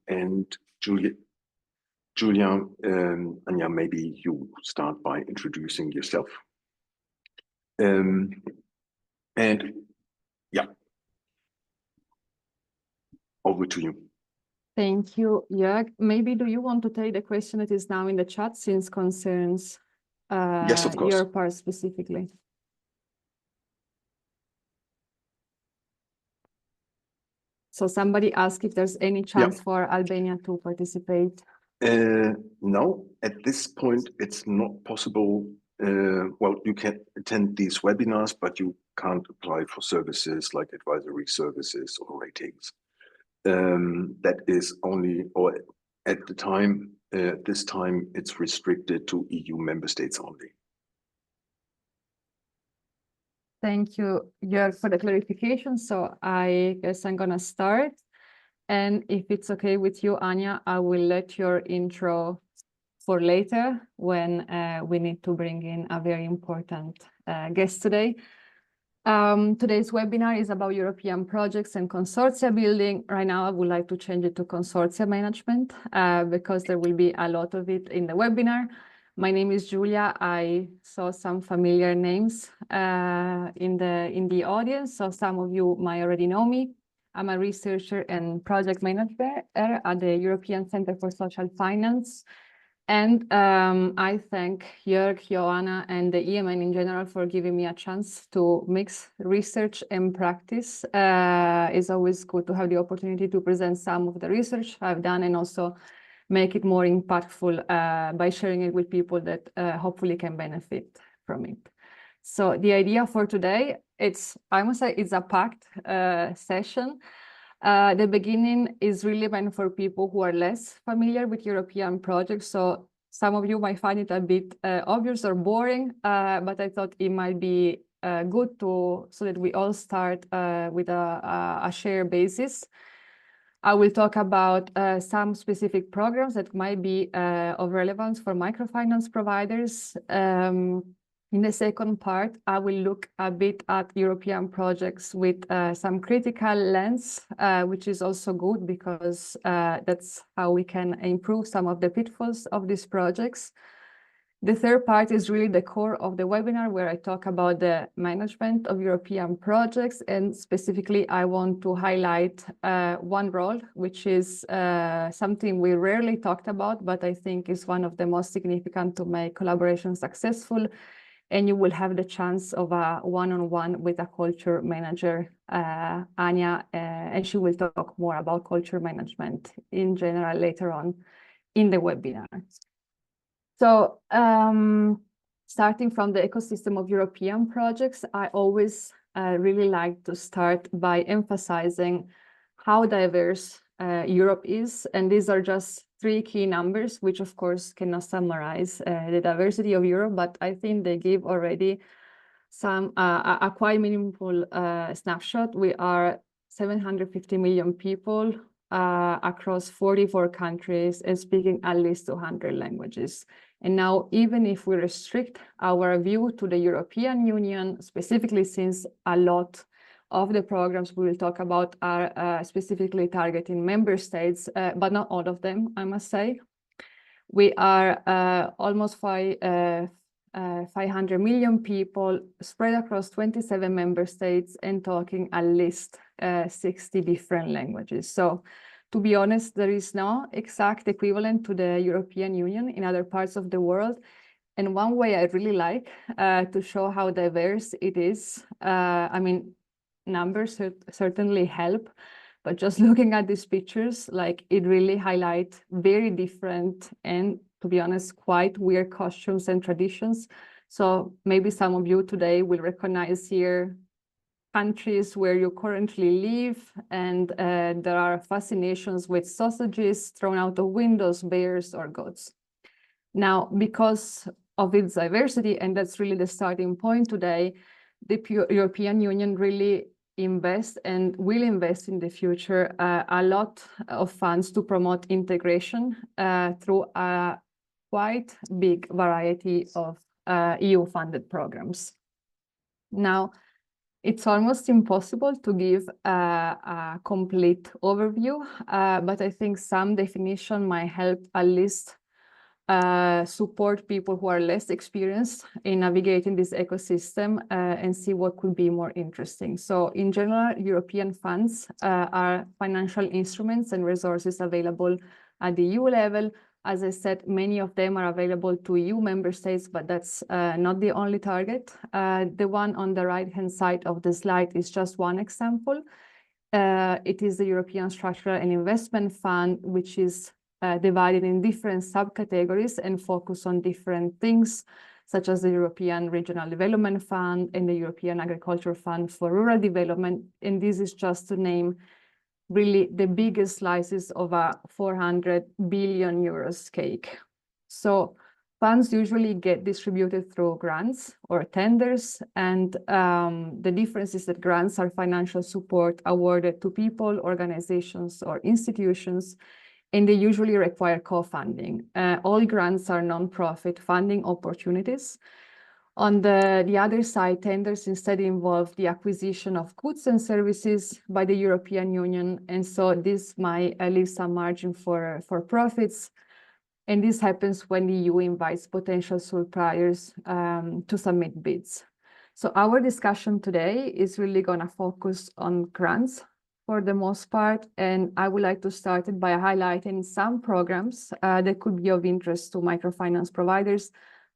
and Julia, Anya, maybe you start by introducing yourself. And yeah, over to you. Thank you, Jörg. Maybe do you want to take the question that is now in the chat since concerns yes, of course. your part specifically? So somebody asked if there's any chance for Albania to participate. No, at this point, it's not possible. Well, you can attend these webinars, but you can't apply for services like advisory services or ratings. That is only, or at the time, this time, it's restricted to EU member states only. Thank you, Jörg, for the clarification. So I guess I'm going to start. And if it's okay with you, Anya, I will let your intro for later when we need to bring in a very important guest today. Today's webinar is about European projects and consortia building. Right now, I would like to change it to consortia management because there will be a lot of it in the webinar. My name is Julia. I saw some familiar names in the audience, so some of you might already know me. I'm a researcher and project manager at the European Center for Social Finance. And I thank Jörg, Joanna, and the EMN in general for giving me a chance to mix research and practice. It's always good to have the opportunity to present some of the research I've done and also make it more impactful by sharing it with people that hopefully can benefit from it. So the idea for today, I must say it's a packed session. The beginning is really meant for people who are less familiar with European projects. So some of you might find it a bit obvious or boring, but I thought it might be good so that we all start with a shared basis. I will talk about some specific programs that might be of relevance for microfinance providers. In the second part, I will look a bit at European projects with some critical lens, which is also good because that's how we can improve some of the pitfalls of these projects. The third part is really the core of the webinar, where I talk about the management of European projects. And specifically, I want to highlight one role, which is something we rarely talked about, but I think is one of the most significant to make collaboration successful. And you will have the chance of a one-on-one with a culture manager, Anya, and she will talk more about culture management in general later on in the webinar. So starting from the ecosystem of European projects, I always really like to start by emphasizing how diverse Europe is. And these are just 3 key numbers, which of course cannot summarize the diversity of Europe, but I think they give already some a quite meaningful snapshot. We are 750 million people across 44 countries and speaking at least 200 languages. And now, even if we restrict our view to the European Union, specifically since a lot of the programs we will talk about are specifically targeting member states, but not all of them, I must say. We are almost 500 million people spread across 27 member states and talking at least 60 different languages. So to be honest, there is no exact equivalent to the European Union in other parts of the world. And one way I really like to show how diverse it is, I mean, numbers certainly help, but just looking at these pictures, like it really highlights very different and, to be honest, quite weird costumes and traditions. So maybe some of you today will recognize here countries where you currently live, and there are fascinations with sausages thrown out of windows, bears, or goats. Now, because of its diversity, and that's really the starting point today, the European Union really invests and will invest in the future a lot of funds to promote integration through a quite big variety of EU-funded programs. Now, It's almost impossible to give a complete overview, but I think some definition might help at least support people who are less experienced in navigating this ecosystem and see what could be more interesting. So in general, European funds are financial instruments and resources available at the EU level. As I said, many of them are available to EU member states, but that's not the only target. The one on the right-hand side of the slide is just one example. It is the European Structural and Investment Fund, which is divided in different subcategories and focus on different things, such as the European Regional Development Fund and the European Agriculture Fund for Rural Development. And this is just to name really the biggest slices of a 400 billion euros cake. So funds usually get distributed through grants or tenders, and the difference is that grants are financial support awarded to people, organizations, or institutions, and they usually require co-funding. All grants are non-profit funding opportunities. On the other side, tenders instead involve the acquisition of goods and services by the European Union, and so this might leave some margin for profits. And this happens when the EU invites potential suppliers to submit bids. So our discussion today is really going to focus on grants for the most part, and I would like to start it by highlighting some programs that could be of interest to microfinance providers.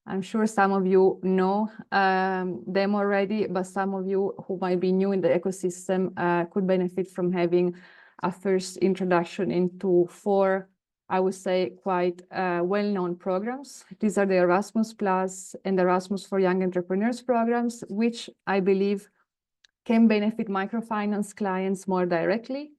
I'm sure some of you know them already, but some of you who might be new in the ecosystem could benefit from having a first introduction into 4, I would say, quite well-known programs. These are the Erasmus Plus and Erasmus for Young Entrepreneurs programs, which I believe can benefit microfinance clients more directly.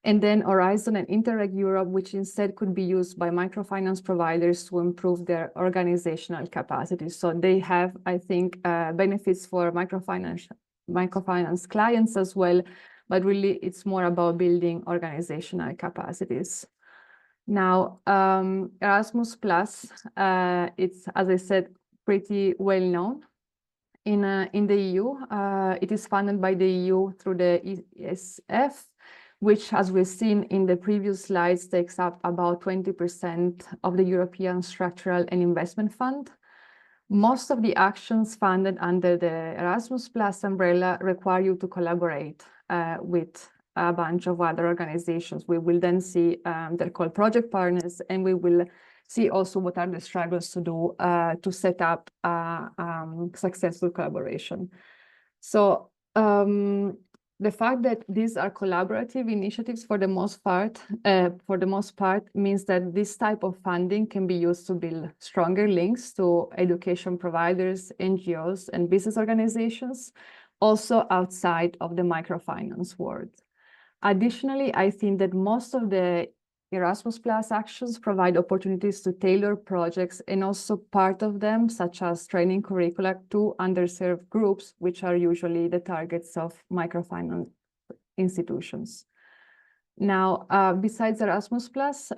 And then Horizon and Interreg Europe, which instead could be used by microfinance providers to improve their organizational capacity. So they have, I think, benefits for microfinance clients as well, but really it's more about building organizational capacities. Now, Erasmus Plus, it's, as I said, pretty well known in the EU. It is funded by the EU through the ESF, which, as we've seen in the previous slides, takes up about 20% of the European Structural and Investment Fund. Most of the actions funded under the Erasmus Plus umbrella require you to collaborate with a bunch of other organizations. We will then see they're called project partners, and we will see also what are the struggles to do to set up successful collaboration. So the fact that these are collaborative initiatives for the most part means that this type of funding can be used to build stronger links to education providers, NGOs, and business organizations, also outside of the microfinance world. Additionally, I think that most of the Erasmus Plus actions provide opportunities to tailor projects, and also part of them, such as training curricula to underserved groups, which are usually the targets of microfinance institutions. Now, besides Erasmus Plus,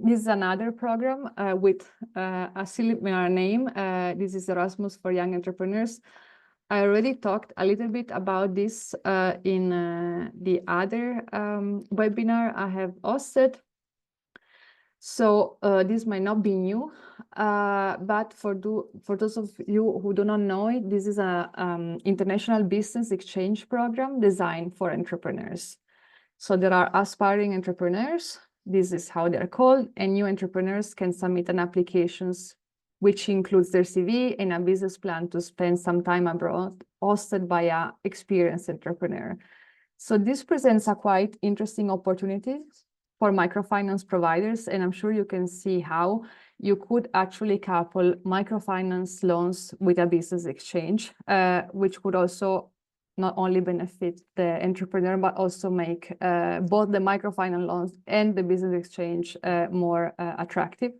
this is another program with a similar name. This is Erasmus for Young Entrepreneurs. I already talked a little bit about this in the other webinar I have hosted. So this might not be new, but for those of you who do not know it, this is an international business exchange program designed for entrepreneurs. So there are aspiring entrepreneurs, this is how they're called, and new entrepreneurs can submit an applications which includes their CV and a business plan to spend some time abroad, hosted by an experienced entrepreneur. So this presents a quite interesting opportunity for microfinance providers, and I'm sure you can see how you could actually couple microfinance loans with a business exchange, which would also not only benefit the entrepreneur, but also make both the microfinance loans and the business exchange more attractive.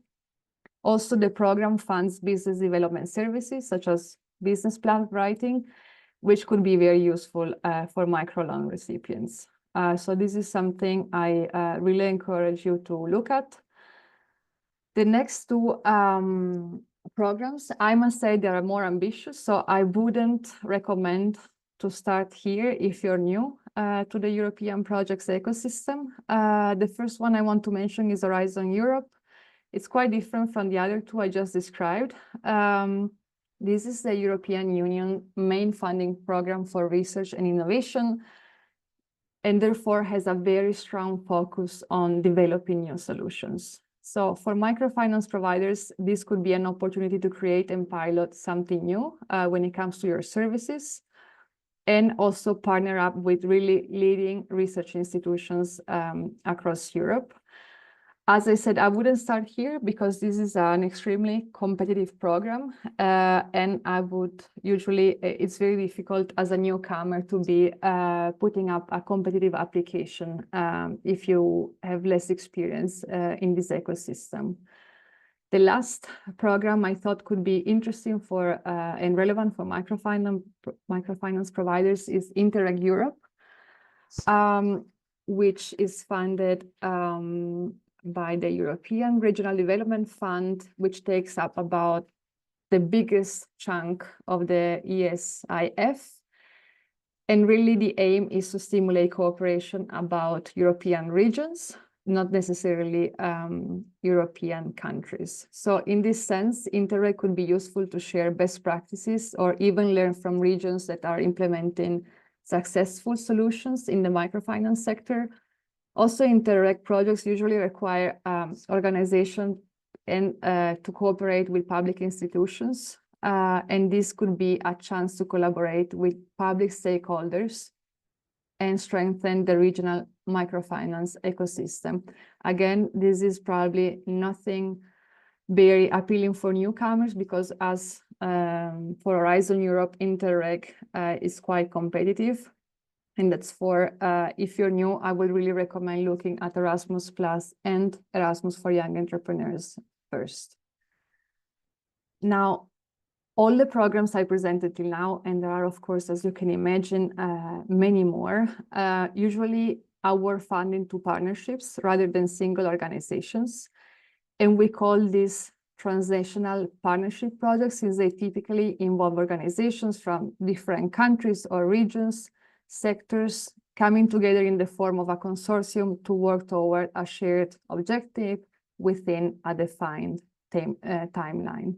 Also, the program funds business development services, such as business plan writing, which could be very useful for microloan recipients. So this is something I really encourage you to look at. The next 2 programs, I must say they are more ambitious, so I wouldn't recommend to start here if you're new to the European projects ecosystem. The first one I want to mention is Horizon Europe. It's quite different from the other two I just described. This is the European Union main funding program for research and innovation, and therefore has a very strong focus on developing new solutions. So for microfinance providers, this could be an opportunity to create and pilot something new when it comes to your services, and also partner up with really leading research institutions across Europe. As I said, I wouldn't start here because this is an extremely competitive program, and I would usually, it's very difficult as a newcomer to be putting up a competitive application if you have less experience in this ecosystem. The last program I thought could be interesting for and relevant for microfinance providers is Interreg Europe, which is funded by the European Regional Development Fund, which takes up about the biggest chunk of the ESIF. And really the aim is to stimulate cooperation about European regions, not necessarily European countries. So in this sense, Interreg could be useful to share best practices or even learn from regions that are implementing successful solutions in the microfinance sector. Also, Interreg projects usually require organization and to cooperate with public institutions. And this could be a chance to collaborate with public stakeholders and strengthen the regional microfinance ecosystem. Again, this is probably nothing very appealing for newcomers because as for Horizon Europe, Interreg is quite competitive. And that's for, if you're new, I would really recommend looking at Erasmus Plus and Erasmus for Young Entrepreneurs first. Now, all the programs I presented till now, and there are, of course, as you can imagine, many more, usually award funding to partnerships rather than single organizations. And we call these transnational partnership projects since they typically involve organizations from different countries or regions, sectors coming together in the form of a consortium to work toward a shared objective within a defined timeline.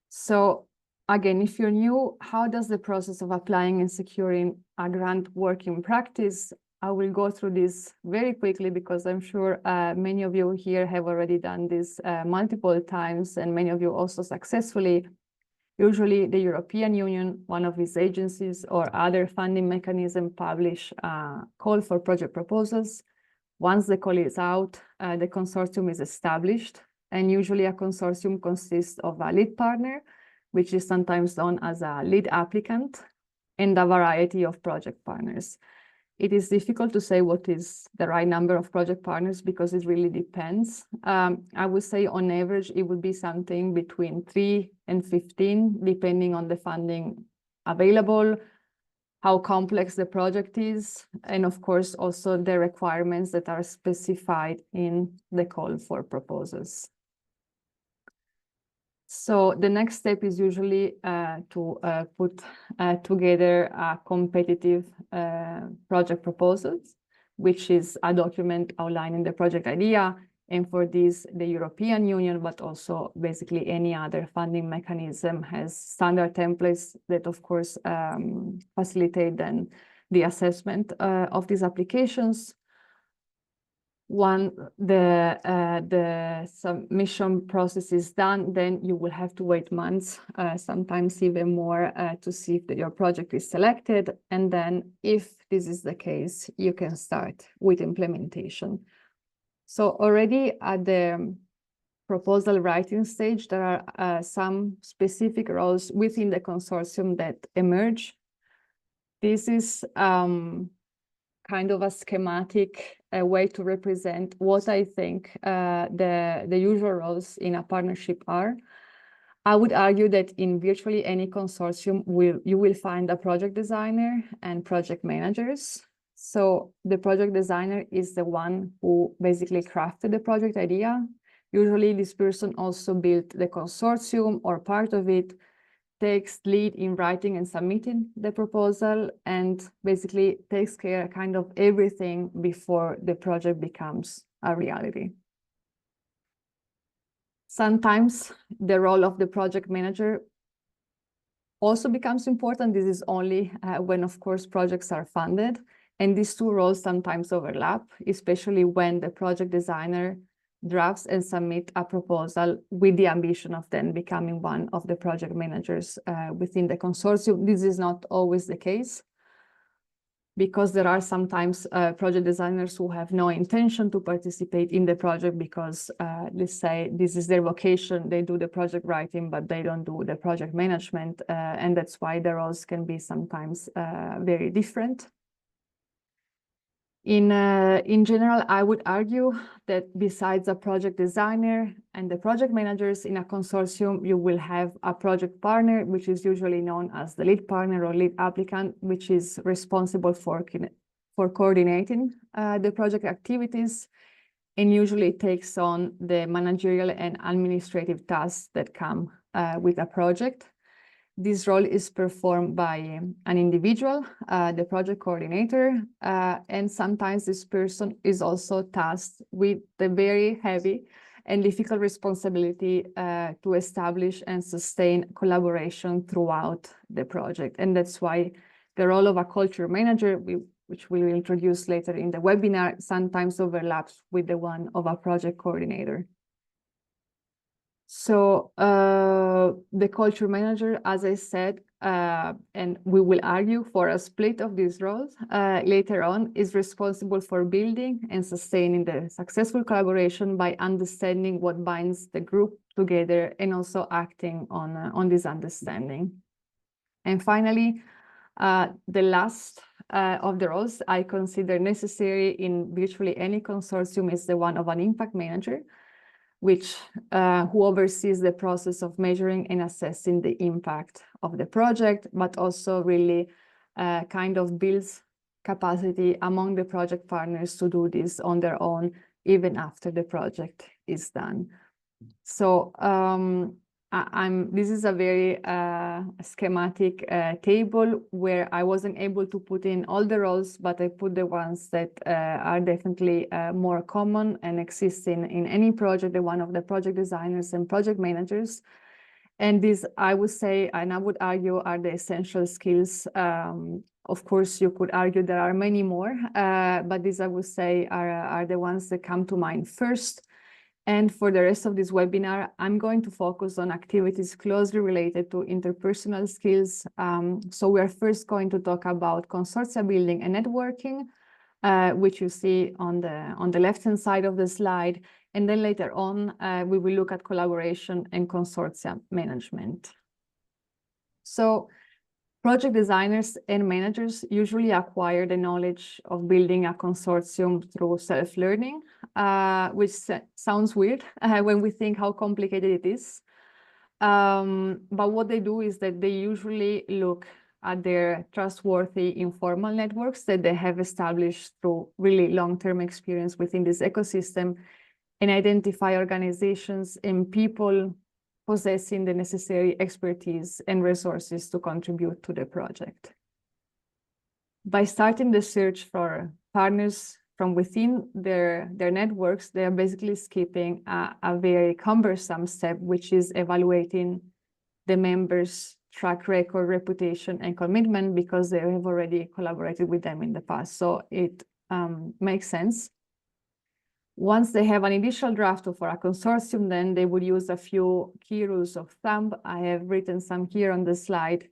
So again, if you're new, how does the process of applying and securing a grant work in practice? I will go through this very quickly because I'm sure many of you here have already done this multiple times, and many of you also successfully. Usually the European Union, one of its agencies or other funding mechanism publish a call for project proposals. Once the call is out, the consortium is established, and usually a consortium consists of a lead partner, which is sometimes known as a lead applicant, and a variety of project partners. It is difficult to say what is the right number of project partners because it really depends. I would say on average, it would be something between 3 and 15, depending on the funding available, how complex the project is, and of course, also the requirements that are specified in the call for proposals. So the next step is usually to put together a competitive project proposals, which is a document outlining the project idea. And for this, the European Union, but also basically any other funding mechanism has standard templates that, of course, facilitate then the assessment of these applications. When the submission process is done, then you will have to wait months, sometimes even more, to see if your project is selected. And then if this is the case, you can start with implementation. So already at the proposal writing stage, there are some specific roles within the consortium that emerge. This is kind of a schematic way to represent what I think the usual roles in a partnership are. I would argue that in virtually any consortium, you will find a project designer and project managers. So the project designer is the one who basically crafted the project idea. Usually this person also built the consortium or part of it. takes lead in writing and submitting the proposal, and basically takes care kind of everything before the project becomes a reality. Sometimes the role of the project manager also becomes important. This is only when, of course, projects are funded. And these two roles sometimes overlap, especially when the project designer drafts and submit a proposal with the ambition of then becoming one of the project managers within the consortium. This is not always the case, because there are sometimes project designers who have no intention to participate in the project because, let's say, this is their vocation. They do the project writing, but they don't do the project management. And that's why the roles can be sometimes very different. In general, I would argue that besides a project designer and the project managers in a consortium, you will have a project partner, which is usually known as the lead partner or lead applicant, which is responsible for coordinating the project activities, and usually takes on the managerial and administrative tasks that come with a project. This role is performed by an individual, the project coordinator, and sometimes this person is also tasked with the very heavy and difficult responsibility to establish and sustain collaboration throughout the project. And that's why the role of a culture manager, which we will introduce later in the webinar, sometimes overlaps with the one of a project coordinator. So the culture manager, as I said, and we will argue for a split of these roles later on, is responsible for building and sustaining the successful collaboration by understanding what binds the group together and also acting on this understanding. And finally, the last of the roles I consider necessary in virtually any consortium is the one of an impact manager, who oversees the process of measuring and assessing the impact of the project, but also really kind of builds capacity among the project partners to do this on their own, even after the project is done. So this is a very schematic table where I wasn't able to put in all the roles, but I put the ones that are definitely more common and existing in any project, the one of the project designers and project managers. And these, I would say, and I would argue, are the essential skills. Of course, you could argue there are many more, but these, I would say, are the ones that come to mind first. And for the rest of this webinar, I'm going to focus on activities closely related to interpersonal skills. So we are first going to talk about consortia building and networking, which you see on the left-hand side of the slide. And then later on, we will look at collaboration and consortia management. So project designers and managers usually acquire the knowledge of building a consortium through self-learning, which sounds weird when we think how complicated it is. But what they do is that they usually look at their trustworthy informal networks that they have established through really long-term experience within this ecosystem, and identify organizations and people possessing the necessary expertise and resources to contribute to the project. By starting the search for partners from within their networks, they are basically skipping a very cumbersome step, which is evaluating the members' track record, reputation, and commitment, because they have already collaborated with them in the past. So it makes sense. Once they have an initial draft for a consortium, then they would use a few key rules of thumb. I have written some here on the slide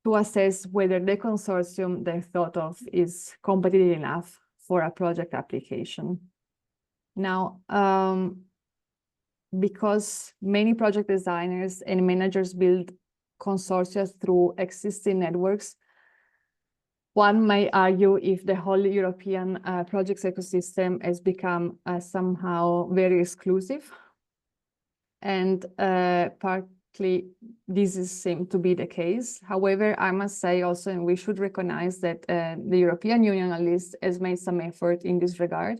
to assess whether the consortium they thought of is competitive enough for a project application. Now, because many project designers and managers build consortia through existing networks, one may argue if the whole European projects ecosystem has become somehow very exclusive. And partly this seems to be the case. However, I must say also, and we should recognize that the European Union at least has made some effort in this regard.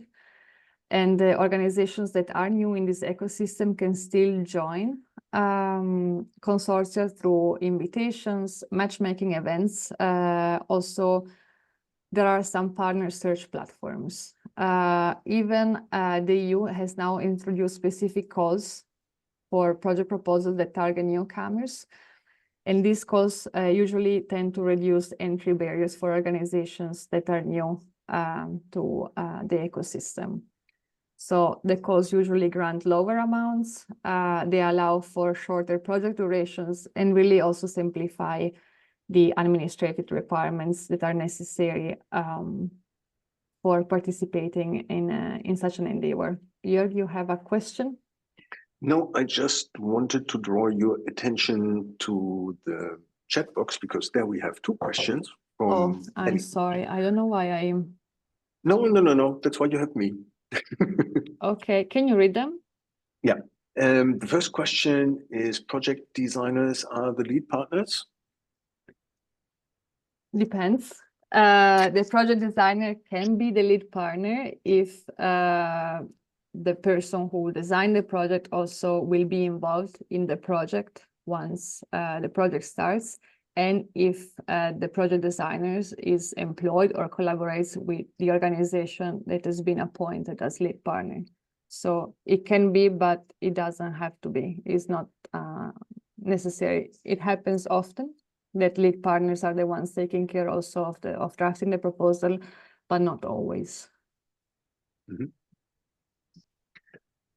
And the organizations that are new in this ecosystem can still join consortia through invitations, matchmaking events. Also, there are some partner search platforms. Even the EU has now introduced specific calls for project proposals that target newcomers. And these calls usually tend to reduce entry barriers for organizations that are new to the ecosystem. So the calls usually grant lower amounts, they allow for shorter project durations, and really also simplify the administrative requirements that are necessary for participating in such an endeavor. Jörg, you have a question? No, I just wanted to draw your attention to the chat box, because there we have two questions from Oh, I'm Ellie. sorry. I don't know why I'm... No. That's why you have me. Okay, can you read them? Yeah. The first question is, project designers are the lead partners? Depends. The project designer can be the lead partner if the person who designed the project also will be involved in the project once the project starts, and if the project designer is employed or collaborates with the organization that has been appointed as lead partner. So it can be, but it doesn't have to be. It's not necessary. It happens often that lead partners are the ones taking care also of drafting the proposal, but not always. Mm-hmm.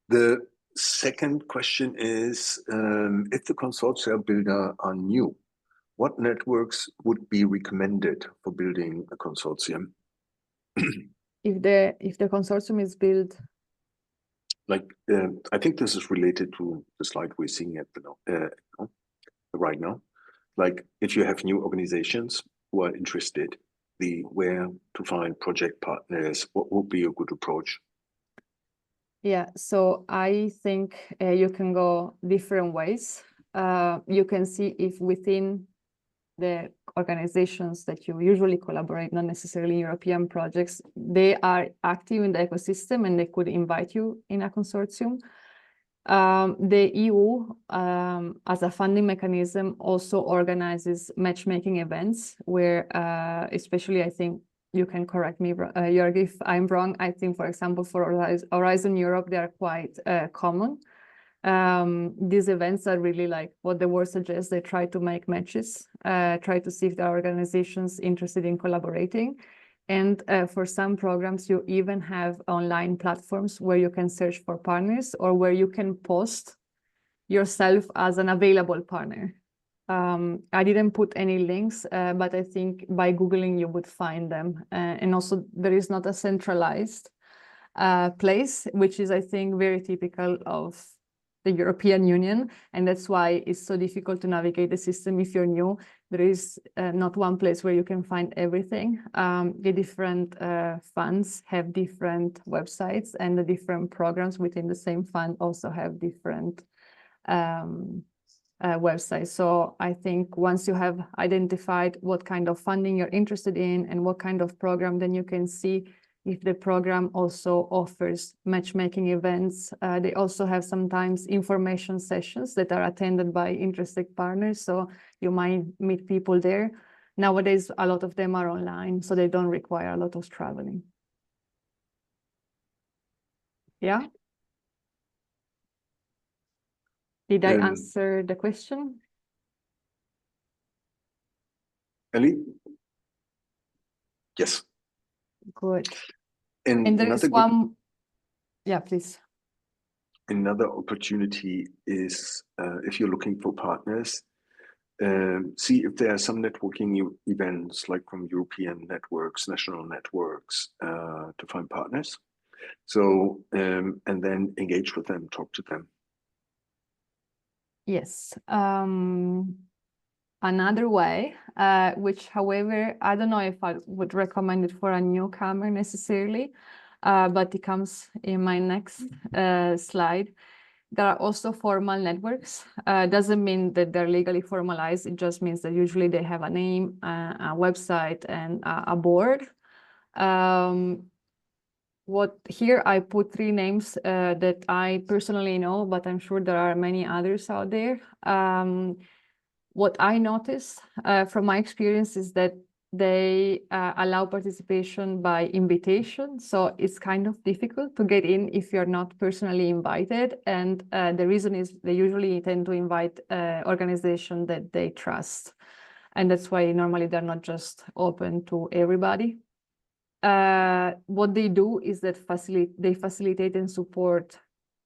The second question is, if the consortia builder are new, what networks would be recommended for building a consortium? If the consortium is built, Like, I think this is related to the slide we're seeing at the right now. Like, if you have new organizations who are interested, where to find project partners, what would be a good approach? yeah, so I think you can go different ways. You can see if within the organizations that you usually collaborate, not necessarily European projects, they are active in the ecosystem and they could invite you in a consortium. The EU, as a funding mechanism, also organizes matchmaking events where, especially I think, you can correct me, Jörg, if I'm wrong. I think, for example, for Horizon Europe, they are quite common. These events are really like what the word suggests. They try to make matches, try to see if there are organizations interested in collaborating. And for some programs, you even have online platforms where you can search for partners or where you can post yourself as an available partner. I didn't put any links, but I think by Googling, you would find them. And also, there is not a centralized place, which is, I think, very typical of the European Union. And that's why it's so difficult to navigate the system if you're new. There is not one place where you can find everything. The different funds have different websites, and the different programs within the same fund also have different websites. So I think once you have identified what kind of funding you're interested in and what kind of program, then you can see if the program also offers matchmaking events. They also have sometimes information sessions that are attended by interested partners. So you might meet people there. Nowadays, a lot of them are online, so they don't require a lot of traveling. Yeah? Did I answer the question? Ellie? Yes. Good. And there is one, yeah, please. Another opportunity is, if you're looking for partners, see if there are some networking events, like from European networks, national networks, to find partners. So, and then engage with them, talk to them. Yes. Another way, which, however, I don't know if I would recommend it for a newcomer necessarily, but it comes in my next slide. There are also formal networks. Doesn't mean that they're legally formalized. It just means that usually they have a name, a website, and a board. what here I put 3 names that I personally know, but I'm sure there are many others out there. What I notice from my experience is that they allow participation by invitation. So it's kind of difficult to get in if you're not personally invited. And the reason is they usually tend to invite organizations that they trust. And that's why normally they're not just open to everybody. What they do is that they facilitate and support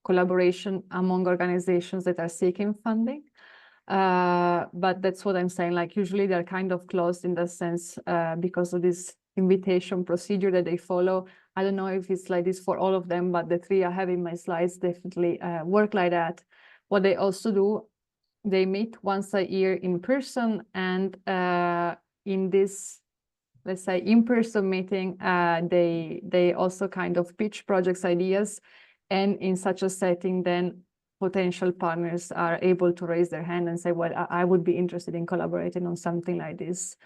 collaboration among organizations that are seeking funding. But that's what I'm saying, like usually they're kind of closed in that sense because of this invitation procedure that they follow. I don't know if it's like this for all of them, but the 3 I have in my slides definitely work like that. What they also do, they meet once a year in person, and in this, let's say, in-person meeting, they also kind of pitch projects ideas, and in such a setting, then potential partners are able to raise their hand and say, well, I would be interested in collaborating on something like this.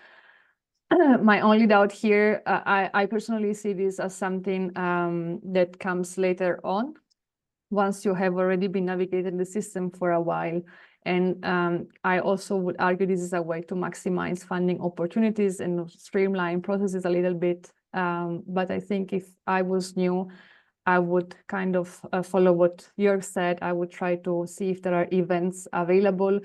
My only doubt here, I personally see this as something that comes later on, once you have already been navigating the system for a while. And I also would argue this is a way to maximize funding opportunities and streamline processes a little bit. But I think if I was new, I would kind of follow what Jörg said. I would try to see if there are events available.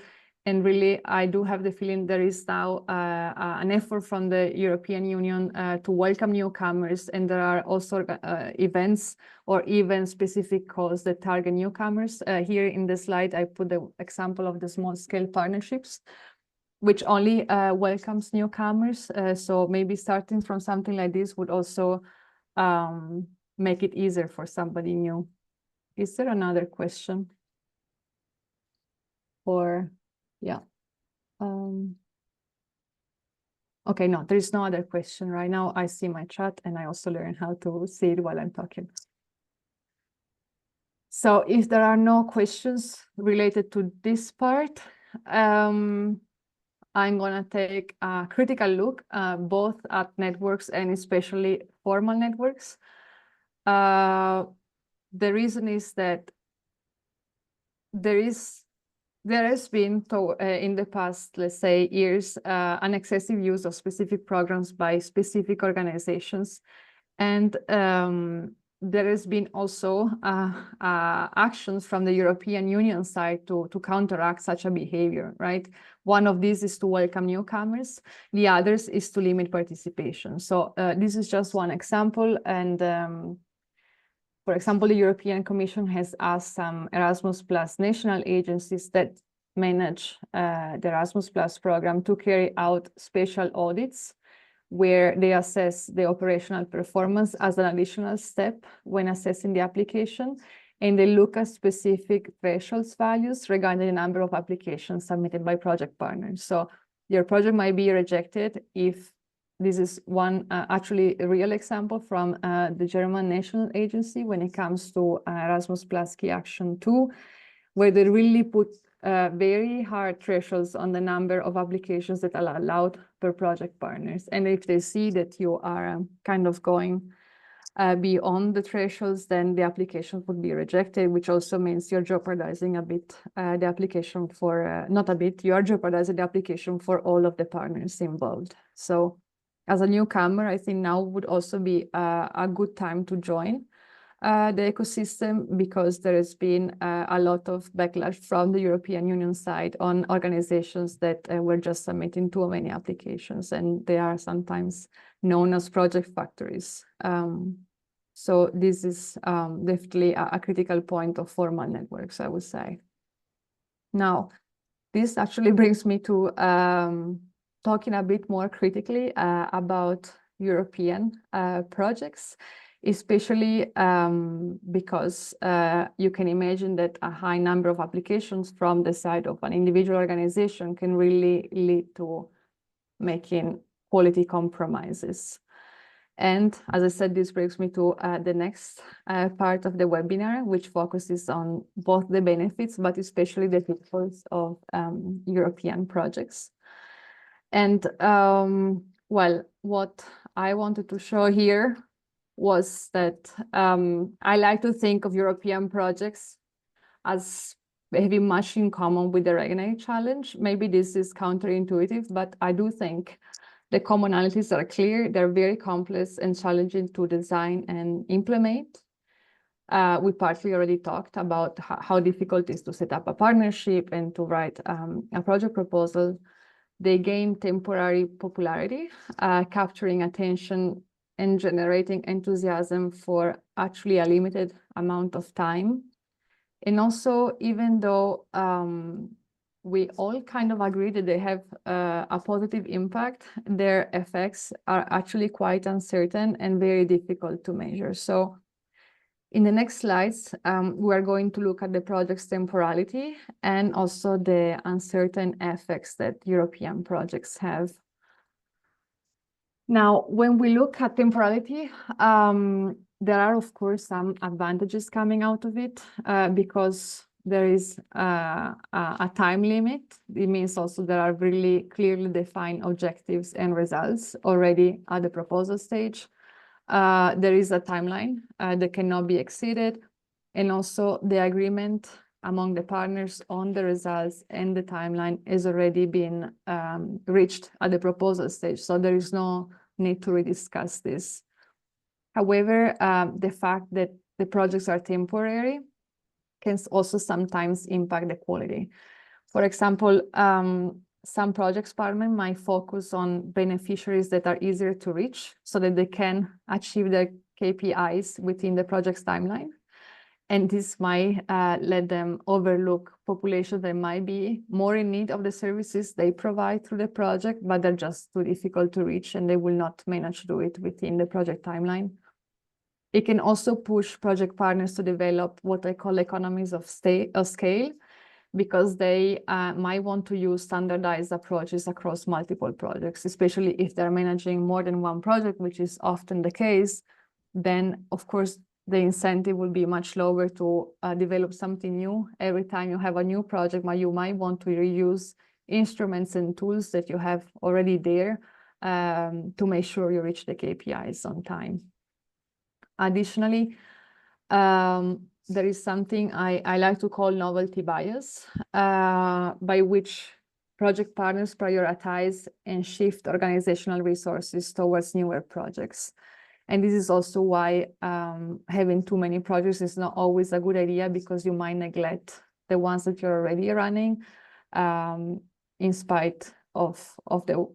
And really, I do have the feeling there is now an effort from the European Union to welcome newcomers. And there are also events or even specific calls that target newcomers. Here in the slide, I put the example of the small scale partnerships, which only welcomes newcomers. So maybe starting from something like this would also make it easier for somebody new. Is there another question? Or, yeah. Okay, no, there is no other question right now. I see my chat and I also learn how to see it while I'm talking. So if there are no questions related to this part, I'm gonna take a critical look both at networks and especially formal networks. The reason is that there has been in the past, let's say, years, an excessive use of specific programs by specific organizations. And there has been also actions from the European Union side to counteract such a behavior, right? One of these is to welcome newcomers. The others is to limit participation. So this is just one example. And for example, the European Commission has asked some Erasmus Plus national agencies that manage the Erasmus Plus program to carry out special audits where they assess the operational performance as an additional step when assessing the application. And they look at specific thresholds values regarding the number of applications submitted by project partners. So your project might be rejected if this is one actually a real example from the German National Agency when it comes to Erasmus Plus Key Action 2, where they really put very hard thresholds on the number of applications that are allowed per project partners. And if they see that you are kind of going beyond the thresholds, then the application would be rejected, which also means you're jeopardizing a bit the application for, not a bit, you are jeopardizing the application for all of the partners involved. So as a newcomer, I think now would also be a good time to join the ecosystem, because there has been a lot of backlash from the European Union side on organizations that were just submitting too many applications, and they are sometimes known as project factories. So this is definitely a critical point of formal networks, I would say. Now, this actually brings me to talking a bit more critically about European projects, especially because you can imagine that a high number of applications from the side of an individual organization can really lead to making quality compromises. And as I said, this brings me to the next part of the webinar, which focuses on both the benefits, but especially the pitfalls of European projects. And well, what I wanted to show here was that I like to think of European projects as having much in common with the regional challenge. Maybe this is counterintuitive, but I do think the commonalities are clear. They're very complex and challenging to design and implement. We partly already talked about how difficult it is to set up a partnership and to write a project proposal. They gain temporary popularity, capturing attention and generating enthusiasm for actually a limited amount of time. And also, even though we all kind of agree that they have a positive impact, their effects are actually quite uncertain and very difficult to measure. So in the next slides, we are going to look at the project's temporality and also the uncertain effects that European projects have. Now, when we look at temporality, there are, of course, some advantages coming out of it because there is a time limit. It means also there are really clearly defined objectives and results already at the proposal stage. There is a timeline that cannot be exceeded, and also the agreement among the partners on the results and the timeline has already been reached at the proposal stage, so there is no need to rediscuss this. However, the fact that the projects are temporary can also sometimes impact the quality. For example, some projects partners might focus on beneficiaries that are easier to reach so that they can achieve their KPIs within the project's timeline. And this might let them overlook populations that might be more in need of the services they provide through the project, but they're just too difficult to reach and they will not manage to do it within the project timeline. It can also push project partners to develop what I call economies of scale, because they might want to use standardized approaches across multiple projects, especially if they're managing more than one project, which is often the case. Then, of course, the incentive will be much lower to develop something new every time you have a new project, but you might want to reuse instruments and tools that you have already there to make sure you reach the KPIs on time. Additionally, there is something I like to call novelty bias, by which project partners prioritize and shift organizational resources towards newer projects. And this is also why having too many projects is not always a good idea, because you might neglect the ones that you're already running in spite of the,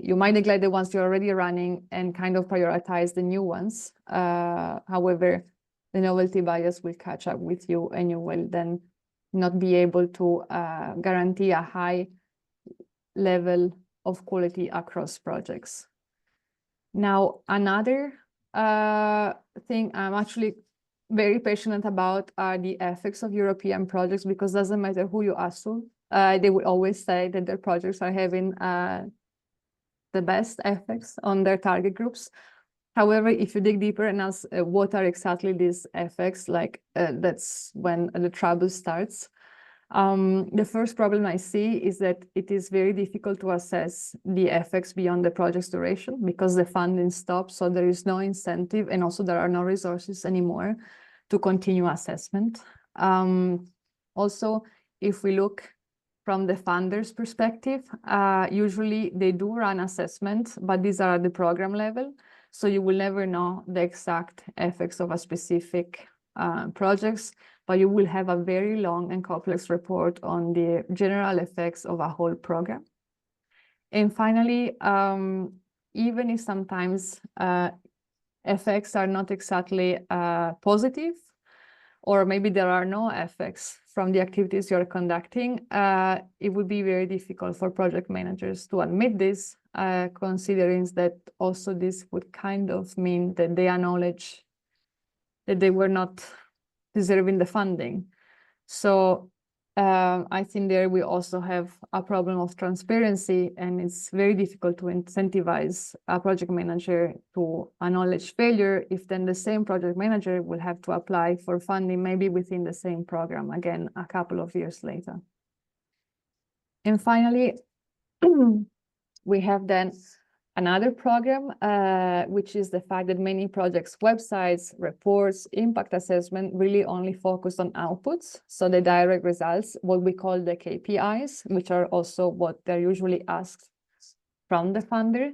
you might neglect the ones you're already running and kind of prioritize the new ones. However, the novelty bias will catch up with you and you will then not be able to guarantee a high level of quality across projects. Now, another thing I'm actually very passionate about are the ethics of European projects, because it doesn't matter who you ask to, they will always say that their projects are having the best effects on their target groups. However, if you dig deeper and ask what are exactly these effects, that's when the trouble starts. The first problem I see is that it is very difficult to assess the effects beyond the project's duration, because the funding stops, so there is no incentive, and also there are no resources anymore to continue assessment. Also, if we look from the funder's perspective, usually they do run assessments, but these are at the program level. So you will never know the exact effects of a specific projects, but you will have a very long and complex report on the general effects of a whole program. And finally, even if sometimes effects are not exactly positive, or maybe there are no effects from the activities you're conducting, it would be very difficult for project managers to admit this, considering that also this would kind of mean that they acknowledge that they were not deserving the funding. So I think there we also have a problem of transparency, and it's very difficult to incentivize a project manager to acknowledge failure if then the same project manager will have to apply for funding maybe within the same program again a couple of years later. And finally, we have then another problem, which is the fact that many projects' websites, reports, impact assessment really only focus on outputs. So the direct results, what we call the KPIs, which are also what they're usually asked from the funder.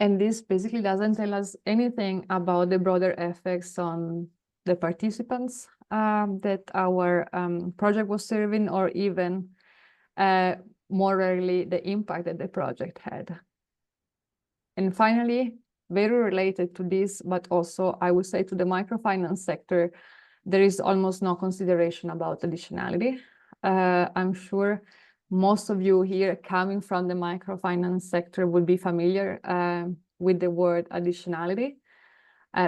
And this basically doesn't tell us anything about the broader effects on the participants that our project was serving, or even more rarely, the impact that the project had. And finally, very related to this, but also I would say to the microfinance sector, there is almost no consideration about additionality. I'm sure most of you here coming from the microfinance sector would be familiar with the word additionality,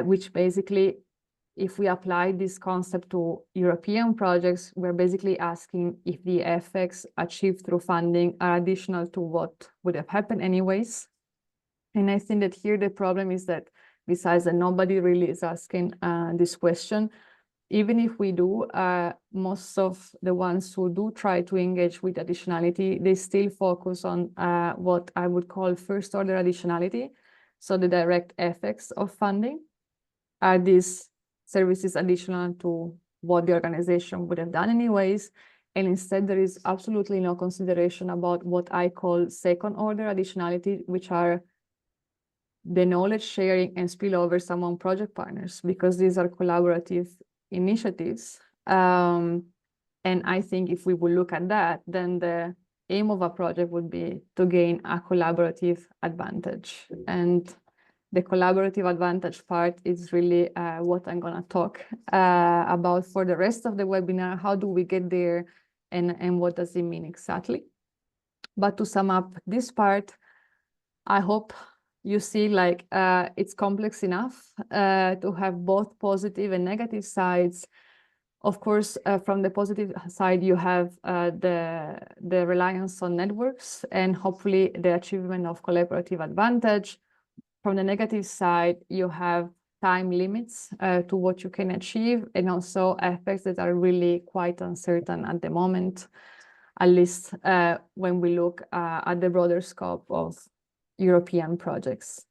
which basically, if we apply this concept to European projects, we're basically asking if the effects achieved through funding are additional to what would have happened anyways. And I think that here the problem is that besides that nobody really is asking this question, even if we do, most of the ones who do try to engage with additionality, they still focus on what I would call first order additionality. So the direct effects of funding. Are these services additional to what the organization would have done anyways? And instead, there is absolutely no consideration about what I call second order additionality, which are the knowledge sharing and spillovers among project partners, because these are collaborative initiatives. And I think if we will look at that, then the aim of a project would be to gain a collaborative advantage. And the collaborative advantage part is really what I'm going to talk about for the rest of the webinar. How do we get there, and what does it mean exactly? But to sum up this part, I hope you see like it's complex enough to have both positive and negative sides. Of course, from the positive side, you have the reliance on networks and hopefully the achievement of collaborative advantage. From the negative side, you have time limits to what you can achieve, and also effects that are really quite uncertain at the moment, at least when we look at the broader scope of European projects.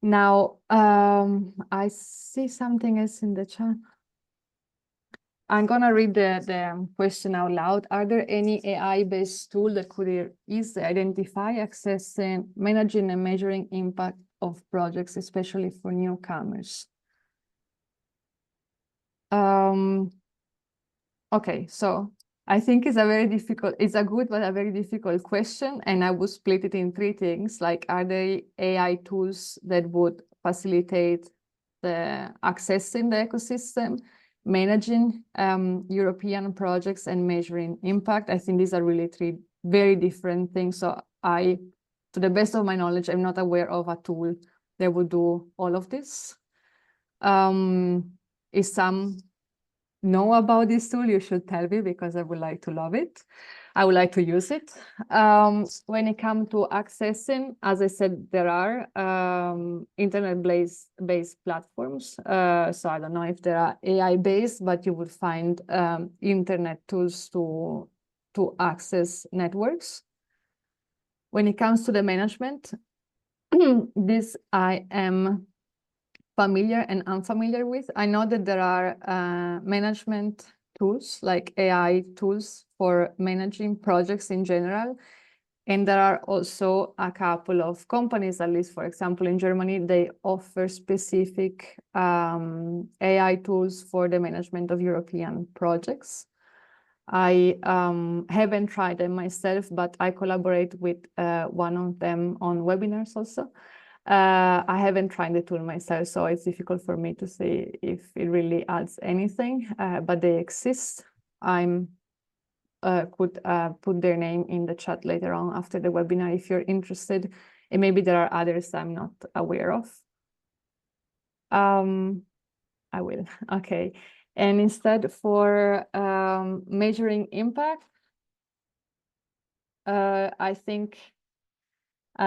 Now, I see something else in the chat. I'm going to read the question out loud. Are there any AI-based tools that could easily identify, accessing, managing, and measuring impact of projects, especially for newcomers? Okay, so I think it's a good but a very difficult question, and I would split it in three things. Like, are there AI tools that would facilitate the accessing the ecosystem, managing European projects, and measuring impact? I think these are really three very different things. So to the best of my knowledge, I'm not aware of a tool that would do all of this. If some know about this tool, you should tell me, because I would like to love it. I would like to use it. When it comes to accessing, as I said, there are internet-based platforms. So I don't know if they are AI-based, but you would find internet tools to access networks. When it comes to the management, this I am familiar and unfamiliar with. I know that there are management tools, like AI tools for managing projects in general. And there are also a couple of companies, at least, for example, in Germany, they offer specific AI tools for the management of European projects. I haven't tried them myself, but I collaborate with one of them on webinars also. I haven't tried the tool myself, so it's difficult for me to say if it really adds anything, but they exist. I could put their name in the chat later on after the webinar if you're interested, and maybe there are others I'm not aware of. I will, okay. And instead, for measuring impact, I think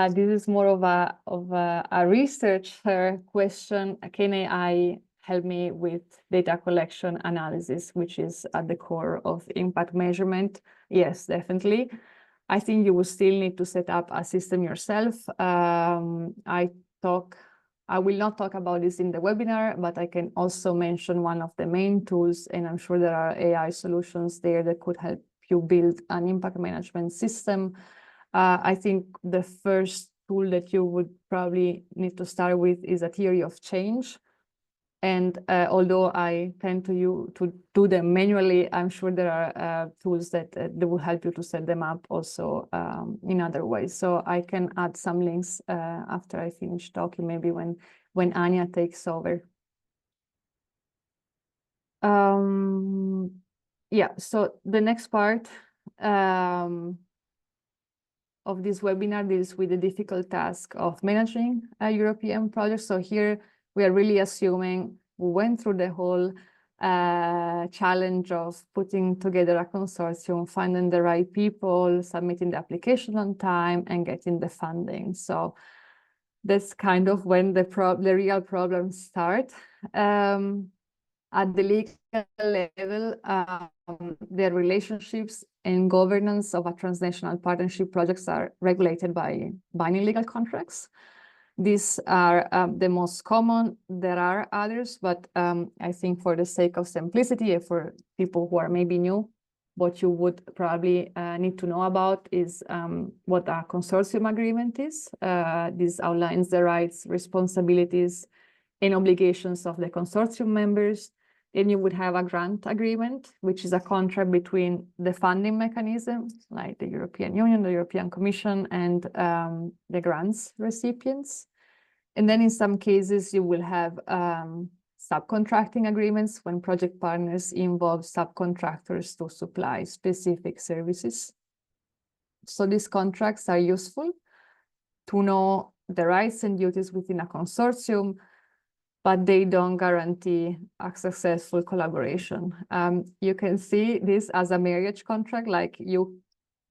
this is more of a researcher question. Can AI help me with data collection analysis, which is at the core of impact measurement? Yes, definitely. I think you will still need to set up a system yourself. I will not talk about this in the webinar, but I can also mention one of the main tools, and I'm sure there are AI solutions there that could help you build an impact management system. I think the first tool that you would probably need to start with is a theory of change. And although I tend to do them manually, I'm sure there are tools that will help you to set them up also in other ways. So I can add some links after I finish talking, maybe when Anya takes over. Yeah, so the next part of this webinar deals with the difficult task of managing a European project. So here we are really assuming we went through the whole challenge of putting together a consortium, finding the right people, submitting the application on time, and getting the funding. So that's kind of when the real problems start. At the legal level, their relationships and governance of a transnational partnership projects are regulated by binding legal contracts. These are the most common. There are others, but I think for the sake of simplicity and for people who are maybe new, what you would probably need to know about is what a consortium agreement is. This outlines the rights, responsibilities, and obligations of the consortium members. Then you would have a grant agreement, which is a contract between the funding mechanism, like the European Union, the European Commission, and the grants recipients. And then in some cases, you will have subcontracting agreements when project partners involve subcontractors to supply specific services. So these contracts are useful to know the rights and duties within a consortium, but they don't guarantee a successful collaboration. You can see this as a marriage contract, like you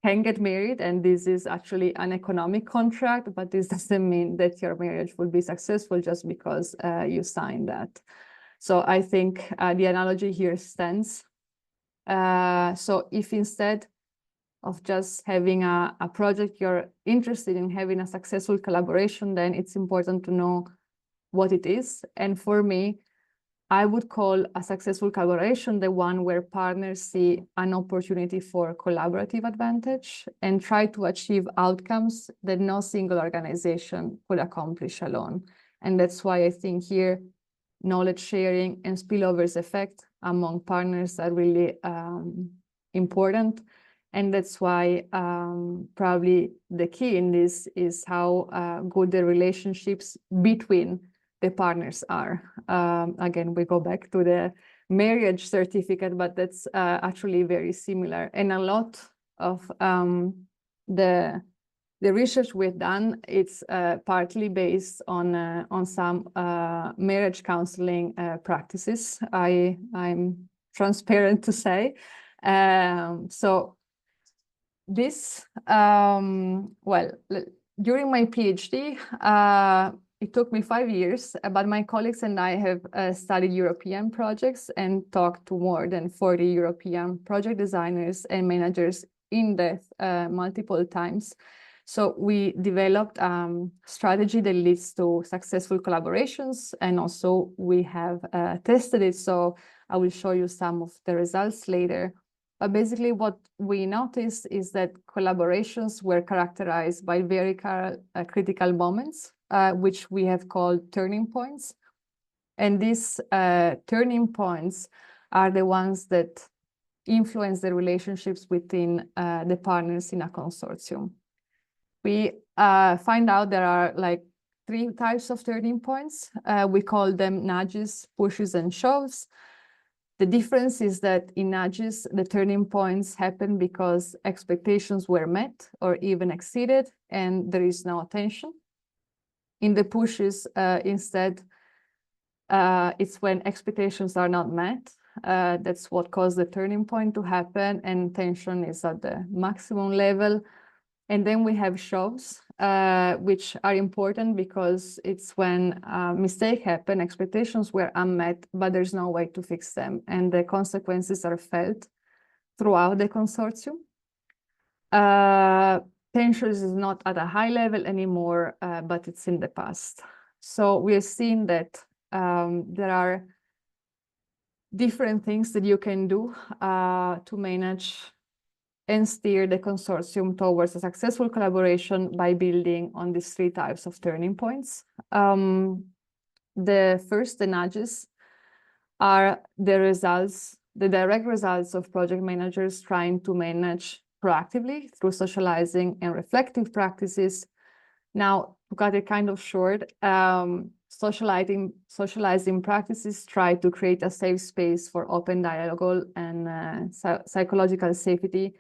can get married and this is actually an economic contract, but this doesn't mean that your marriage will be successful just because you signed that. So I think the analogy here stands. So if instead of just having a project, you're interested in having a successful collaboration, then it's important to know what it is. And for me, I would call a successful collaboration the one where partners see an opportunity for collaborative advantage and try to achieve outcomes that no single organization could accomplish alone. And that's why I think here, knowledge sharing and spillovers effect among partners are really important. And that's why probably the key in this is how good the relationships between the partners are. Again, we go back to the marriage certificate, but that's actually very similar. And a lot of the research we've done, it's partly based on some marriage counseling practices. I'm transparent to say. So this, well, during my PhD, it took me 5 years, but my colleagues and I have studied European projects and talked to more than 40 European project designers and managers in depth multiple times. So we developed a strategy that leads to successful collaborations, and also we have tested it. So I will show you some of the results later. But basically what we noticed is that collaborations were characterized by very critical moments, which we have called turning points. And these turning points are the ones that influence the relationships within the partners in a consortium. We find out there are like 3 types of turning points. We call them nudges, pushes, and shoves. The difference is that in nudges, the turning points happen because expectations were met or even exceeded, and there is no tension. In the pushes, instead, it's when expectations are not met. That's what caused the turning point to happen, and tension is at the maximum level. And then we have shoves, which are important because it's when a mistake happened, expectations were unmet, but there's no way to fix them, and the consequences are felt throughout the consortium. Tensions is not at a high level anymore, but it's in the past. So we have seen that there are different things that you can do to manage and steer the consortium towards a successful collaboration by building on these three types of turning points. The first, the nudges, are the results, the direct results of project managers trying to manage proactively through socializing and reflective practices. Now, to cut it kind of short, socializing practices try to create a safe space for open dialogue and psychological safety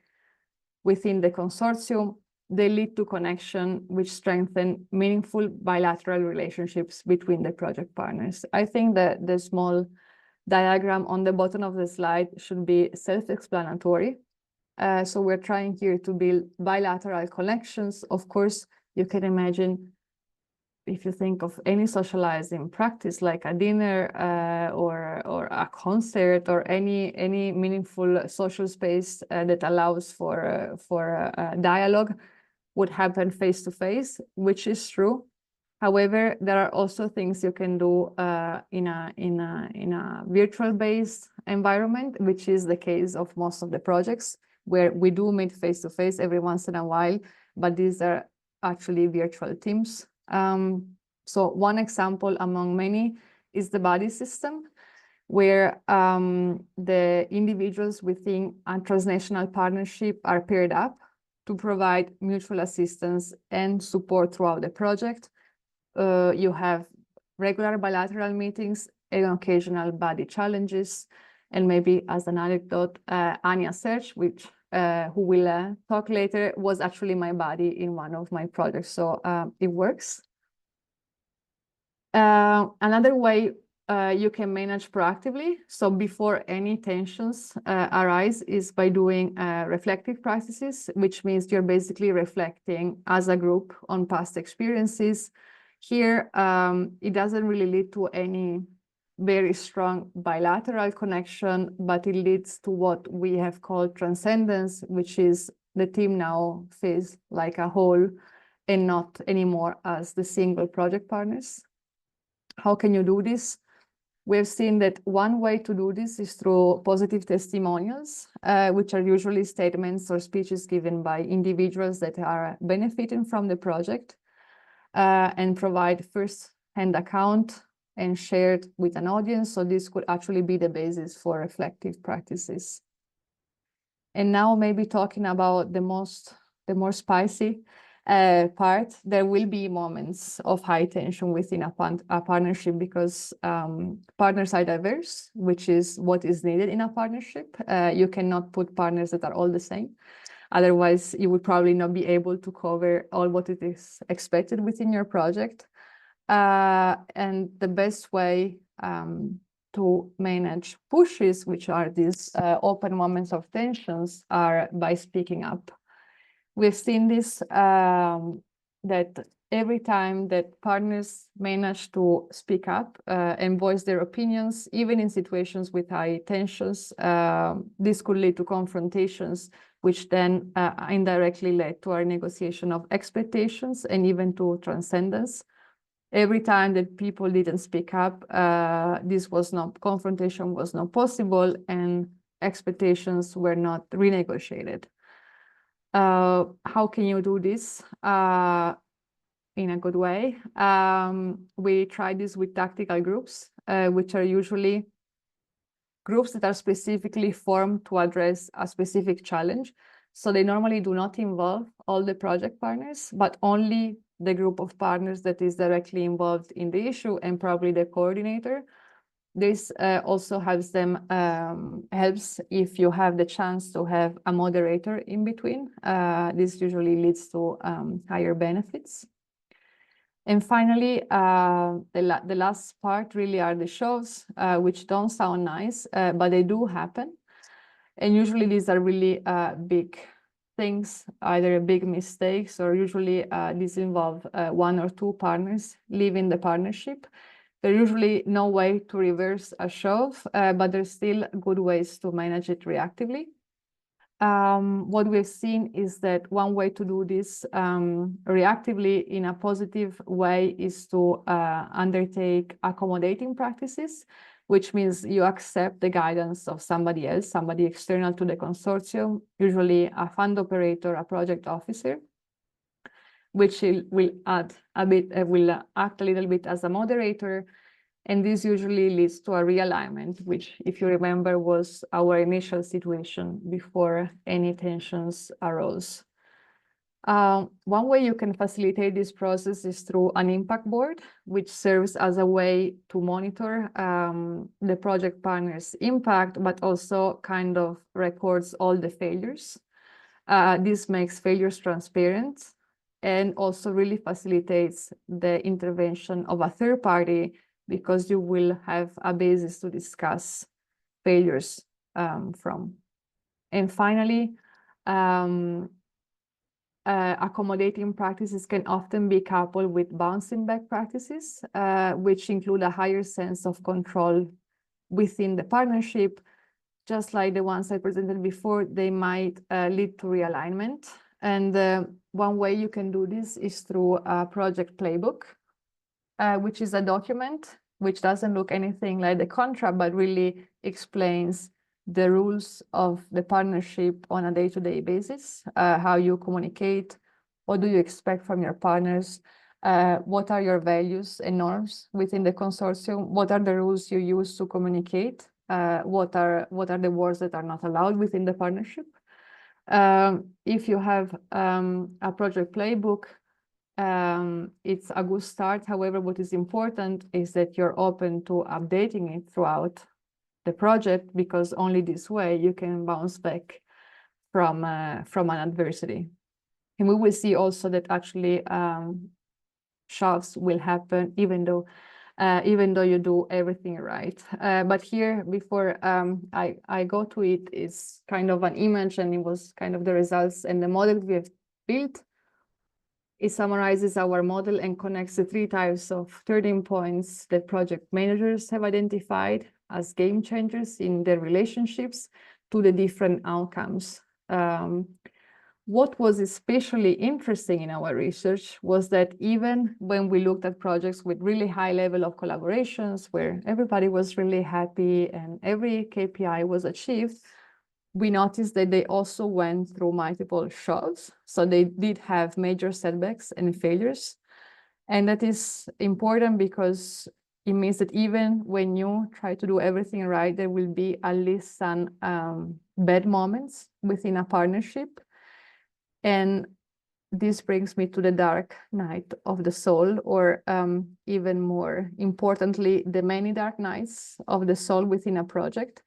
within the consortium. They lead to connection, which strengthen meaningful bilateral relationships between the project partners. I think that the small diagram on the bottom of the slide should be self-explanatory. So we're trying here to build bilateral connections. Of course, you can imagine if you think of any socializing practice like a dinner or a concert or any meaningful social space that allows for dialogue would happen face to face, which is true. However, there are also things you can do in a virtual-based environment, which is the case of most of the projects where we do meet face to face every once in a while, but these are actually virtual teams. So one example among many is the buddy system, where the individuals within a transnational partnership are paired up to provide mutual assistance and support throughout the project. You have regular bilateral meetings and occasional buddy challenges. And maybe as an anecdote, Anya Search, who will talk later, was actually my buddy in one of my projects. So it works. Another way you can manage proactively, so before any tensions arise, is by doing reflective practices, which means you're basically reflecting as a group on past experiences. Here, it doesn't really lead to any very strong bilateral connection, but it leads to what we have called transcendence, which is the team now feels like a whole and not anymore as the single project partners. How can you do this? We've seen that one way to do this is through positive testimonials, which are usually statements or speeches given by individuals that are benefiting from the project and provide first-hand account and shared with an audience. So this could actually be the basis for reflective practices. And now maybe talking about the more spicy part, there will be moments of high tension within a partnership because partners are diverse, which is what is needed in a partnership. You cannot put partners that are all the same. Otherwise, you would probably not be able to cover all what it is expected within your project. And the best way to manage pushes, which are these open moments of tensions, are by speaking up. We've seen this, that every time that partners manage to speak up and voice their opinions, even in situations with high tensions, this could lead to confrontations, which then indirectly led to our negotiation of expectations and even to transcendence. Every time that people didn't speak up, confrontation was not possible and expectations were not renegotiated. How can you do this in a good way? We try this with tactical groups, which are usually groups that are specifically formed to address a specific challenge. So they normally do not involve all the project partners, but only the group of partners that is directly involved in the issue and probably the coordinator. This also helps if you have the chance to have a moderator in between. This usually leads to higher benefits. And finally, the last part really are the shows, which don't sound nice, but they do happen. And usually these are really big things, either big mistakes, or usually these involve one or two partners leaving the partnership. There's usually no way to reverse a shove, but there's still good ways to manage it reactively. what we've seen is that one way to do this reactively in a positive way is to undertake accommodating practices, which means you accept the guidance of somebody else, somebody external to the consortium, usually a fund operator, a project officer, which will add a bit, will act a little bit as a moderator. And this usually leads to a realignment, which, if you remember, was our initial situation before any tensions arose. One way you can facilitate this process is through an impact board, which serves as a way to monitor the project partner's impact, but also kind of records all the failures. This makes failures transparent and also really facilitates the intervention of a third party, because you will have a basis to discuss failures from. And finally, accommodating practices can often be coupled with bouncing back practices, which include a higher sense of control within the partnership. Just like the ones I presented before, they might lead to realignment. And one way you can do this is through a project playbook, which is a document which doesn't look anything like the contract, but really explains the rules of the partnership on a day-to-day basis, how you communicate, what do you expect from your partners, what are your values and norms within the consortium, what are the rules you use to communicate, what are the words that are not allowed within the partnership. If you have a project playbook, it's a good start. However, what is important is that you're open to updating it throughout the project, because only this way you can bounce back from an adversity. And we will see also that actually shocks will happen even though you do everything right. But here, before I go to it, is kind of an image, and it was kind of the results and the model we have built. It summarizes our model and connects the 3 types of turning points that project managers have identified as game changers in their relationships to the different outcomes. What was especially interesting in our research was that even when we looked at projects with really high level of collaborations, where everybody was really happy and every KPI was achieved, we noticed that they also went through multiple shocks. So they did have major setbacks and failures. And that is important because it means that even when you try to do everything right, there will be at least some bad moments within a partnership. And this brings me to the dark night of the soul, or even more importantly, the many dark nights of the soul within a project.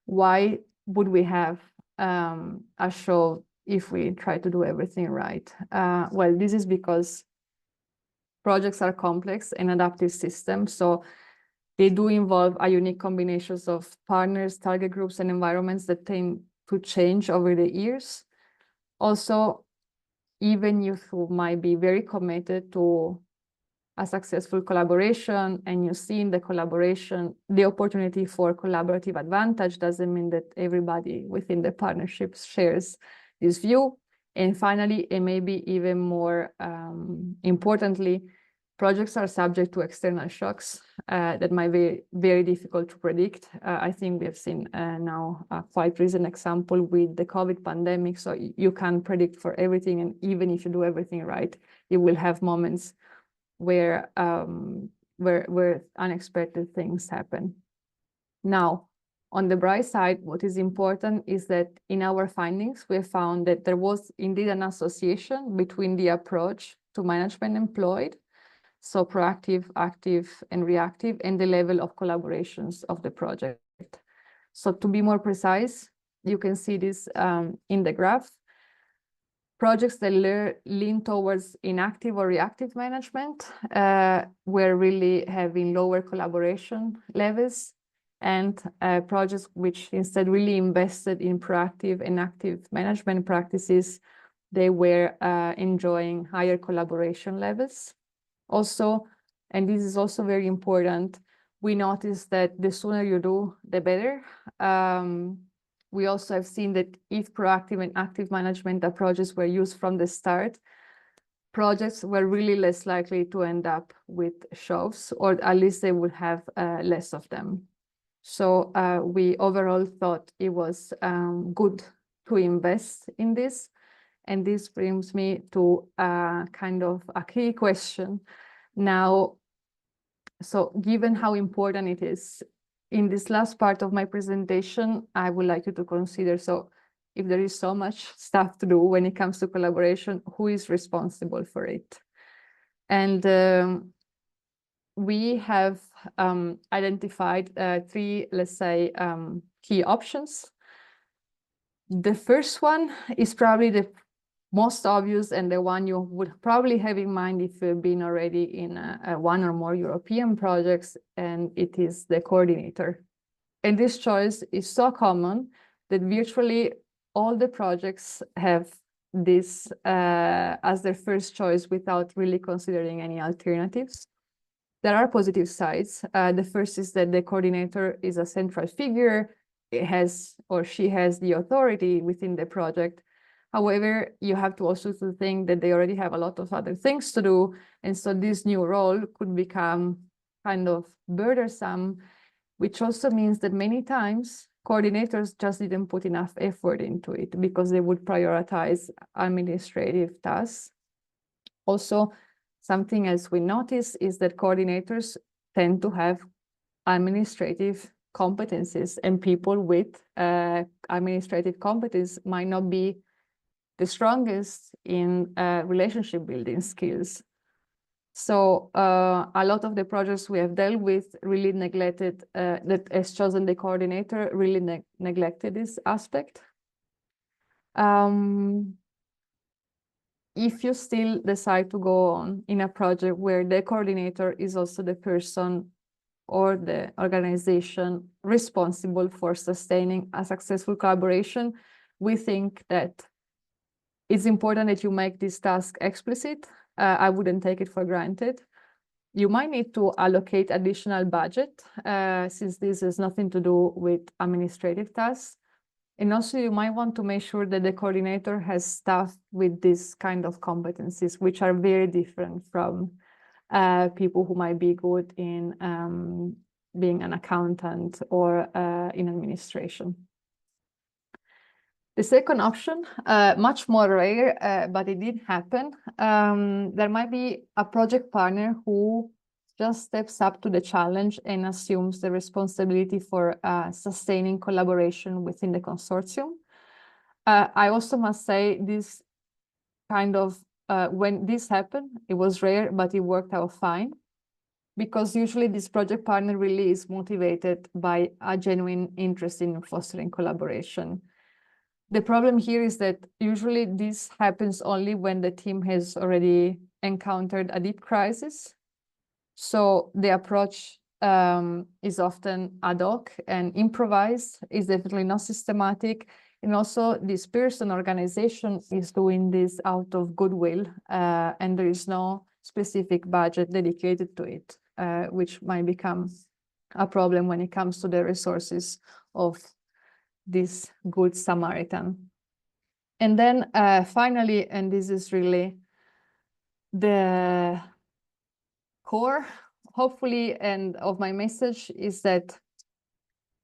Why would we have a show if we try to do everything right? Well, this is because projects are complex and adaptive systems, so they do involve a unique combinations of partners, target groups, and environments that tend to change over the years. Also, even if you might be very committed to a successful collaboration and you see in the collaboration the opportunity for collaborative advantage, doesn't mean that everybody within the partnership shares this view. And finally, and maybe even more importantly, projects are subject to external shocks that might be very difficult to predict. I think we have seen now a quite recent example with the COVID pandemic. So you can't predict for everything, and even if you do everything right, you will have moments where unexpected things happen. Now, on the bright side, what is important is that in our findings, we have found that there was indeed an association between the approach to management employed, so proactive, active, and reactive, and the level of collaborations of the project. So to be more precise, you can see this in the graph. Projects that lean towards inactive or reactive management were really having lower collaboration levels, and projects which instead really invested in proactive and active management practices, they were enjoying higher collaboration levels. Also, and this is also very important, we noticed that the sooner you do, the better. we also have seen that if proactive and active management approaches were used from the start, projects were really less likely to end up with shelves, or at least they would have less of them. So we overall thought it was good to invest in this. And this brings me to kind of a key question. Now, so given how important it is, in this last part of my presentation, I would like you to consider, so if there is so much stuff to do when it comes to collaboration, who is responsible for it? And we have identified three, let's say, key options. The first one is probably the most obvious and the one you would probably have in mind if you've been already in one or more European projects, and it is the coordinator. And this choice is so common that virtually all the projects have this as their first choice without really considering any alternatives. There are positive sides. The first is that the coordinator is a central figure. It has, or she has, the authority within the project. However, you have to also think that they already have a lot of other things to do. And so this new role could become kind of burdensome, which also means that many times coordinators just didn't put enough effort into it because they would prioritize administrative tasks. Also, something else we notice is that coordinators tend to have administrative competencies, and people with administrative competence might not be the strongest in relationship building skills. So a lot of the projects we have dealt with really neglected, that has chosen the coordinator, really neglected this aspect. If you still decide to go on in a project where the coordinator is also the person or the organization responsible for sustaining a successful collaboration, we think that it's important that you make this task explicit. I wouldn't take it for granted. You might need to allocate additional budget since this has nothing to do with administrative tasks. And also you might want to make sure that the coordinator has staff with this kind of competencies, which are very different from people who might be good in being an accountant or in administration. The second option, much more rare, but it did happen. There might be a project partner who just steps up to the challenge and assumes the responsibility for sustaining collaboration within the consortium. I also must say this kind of, when this happened, it was rare, but it worked out fine, because usually this project partner really is motivated by a genuine interest in fostering collaboration. The problem here is that usually this happens only when the team has already encountered a deep crisis. So the approach is often ad hoc and improvised, is definitely not systematic. And also this person organization is doing this out of goodwill, and there is no specific budget dedicated to it, which might become a problem when it comes to the resources of this good Samaritan. And then finally, and this is really the core, hopefully, and of my message, is that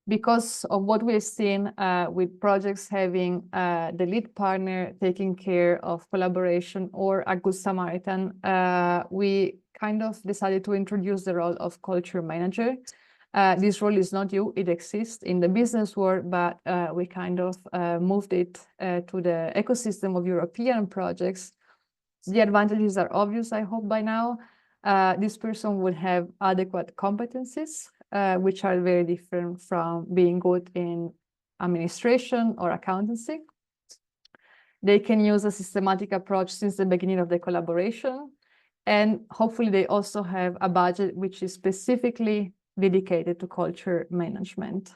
because of what we've seen with projects having the lead partner taking care of collaboration or a good Samaritan, we kind of decided to introduce the role of culture manager. This role is not new, it exists in the business world, but we kind of moved it to the ecosystem of European projects. The advantages are obvious, I hope, by now. This person would have adequate competencies, which are very different from being good in administration or accountancy. They can use a systematic approach since the beginning of the collaboration. And hopefully they also have a budget which is specifically dedicated to culture management.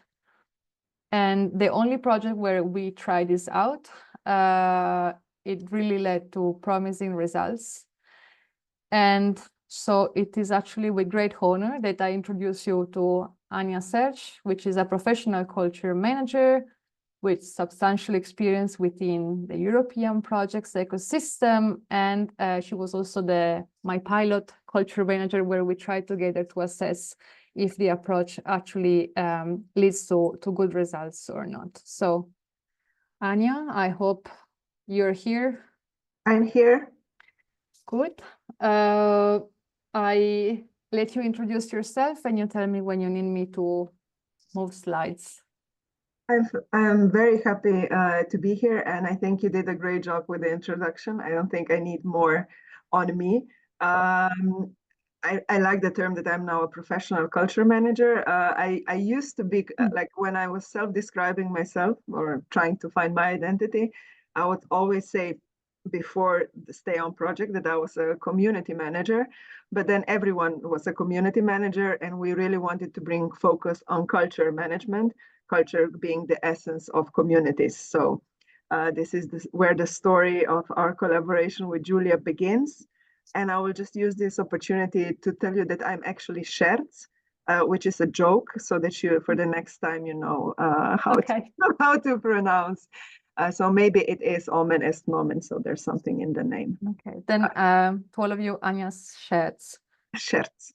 And the only project where we tried this out, it really led to promising results. And so it is actually with great honor that I introduce you to Anya Serge, which is a professional culture manager with substantial experience within the European projects ecosystem. And she was also my pilot culture manager, where we tried together to assess if the approach actually leads to good results or not. So, Anya, I hope you're here. I'm here. Good. I let you introduce yourself and you tell me when you need me to move slides. I'm very happy to be here, and I think you did a great job with the introduction. I don't think I need more on me. I like the term that I'm now a professional culture manager. I used to be like, when I was self-describing myself or trying to find my identity, I would always say before the Stay On project that I was a community manager, but then everyone was a community manager, and we really wanted to bring focus on culture management, culture being the essence of communities. So this is where the story of our collaboration with Julia begins. And I will just use this opportunity to tell you that I'm actually Scherz, which is a joke, so that you, for the next time, you know how to pronounce. So maybe it is Omen est Nomen, so there's something in the name. Okay, then to all of you, Anya's Scherz. Scherz.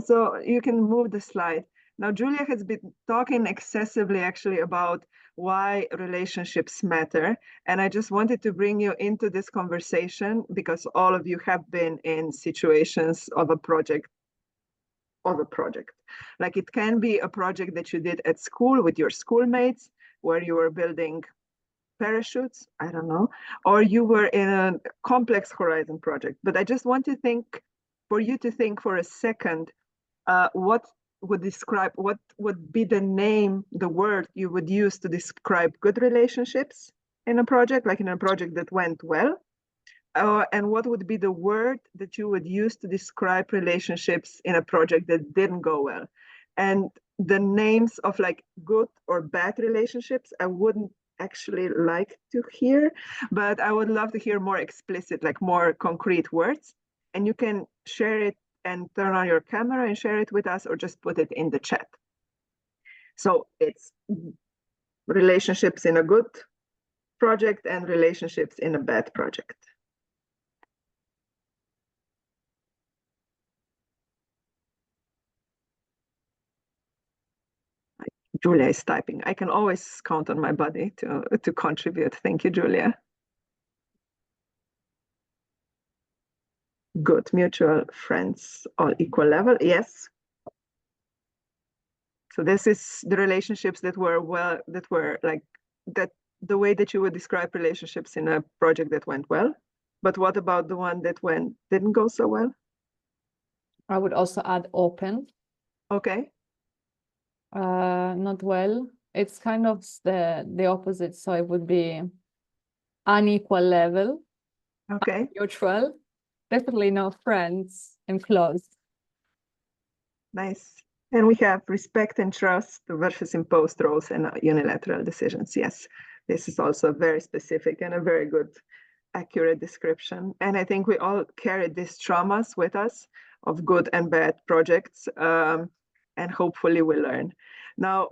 So you can move the slide. Now, Julia has been talking excessively actually about why relationships matter. And I just wanted to bring you into this conversation because all of you have been in situations of a project. Like, it can be a project that you did at school with your schoolmates, where you were building parachutes, I don't know, or you were in a complex horizon project. But I just want to for you to think for a second, what would be the name, the word you would use to describe good relationships in a project, like in a project that went well? And what would be the word that you would use to describe relationships in a project that didn't go well? And the names of like good or bad relationships, I wouldn't actually like to hear, but I would love to hear more explicit, like more concrete words. And you can share it and turn on your camera and share it with us, or just put it in the chat. So it's relationships in a good project and relationships in a bad project. Julia is typing. I can always count on my body to contribute. Thank you, Julia. Good, mutual friends, all equal level. Yes. So this is the relationships that were like that, the way that you would describe relationships in a project that went well. But what about the one that didn't go so well? I would also add open. Okay. Not well. It's kind of the opposite. So it would be unequal level. Okay. Mutual. Definitely no friends and close. Nice. And we have respect and trust versus imposed roles and unilateral decisions. Yes, this is also very specific and a very good, accurate description. And I think we all carry these traumas with us of good and bad projects, and hopefully we learn. Now,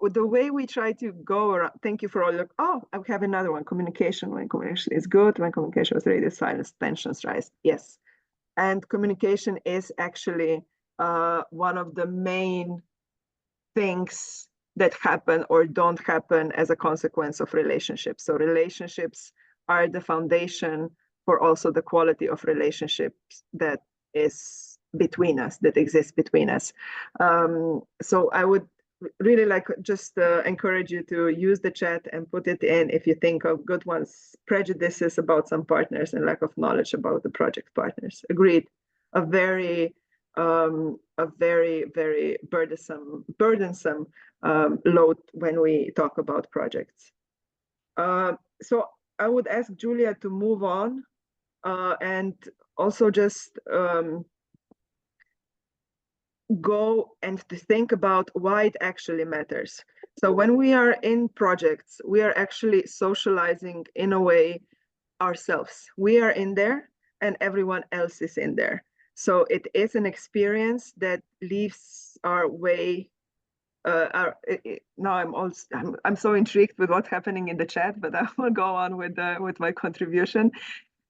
with the way we try to go around, thank you for all your, I have another one, communication. When communication is good, when communication is radio silence, tensions rise. Yes. And communication is actually one of the main things that happen or don't happen as a consequence of relationships. So relationships are the foundation for also the quality of relationships that is between us, that exists between us. So I would really like just encourage you to use the chat and put it in if you think of good ones, prejudices about some partners and lack of knowledge about the project partners. Agreed. A very, very burdensome load when we talk about projects. So I would ask Julia to move on and also just go and to think about why it actually matters. So when we are in projects, we are actually socializing in a way ourselves. We are in there and everyone else is in there. So it is an experience that leaves our way now I'm so intrigued with what's happening in the chat, but I will go on with my contribution.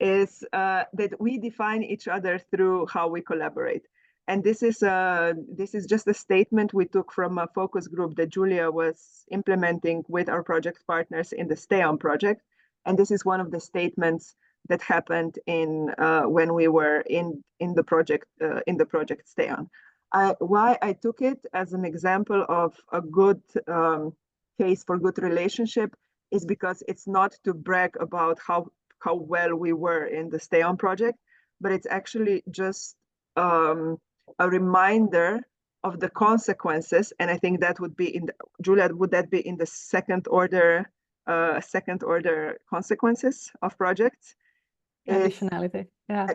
Is that we define each other through how we collaborate. And this is just a statement we took from a focus group that Julia was implementing with our project partners in the Stay On project. And this is one of the statements that happened in when we were in the project Stay On. Why I took it as an example of a good case for good relationship is because it's not to brag about how well we were in the Stay On project, but it's actually just a reminder of the consequences. And I think that would be in the, Julia, would that be in the second order consequences of projects? Additionality, yeah.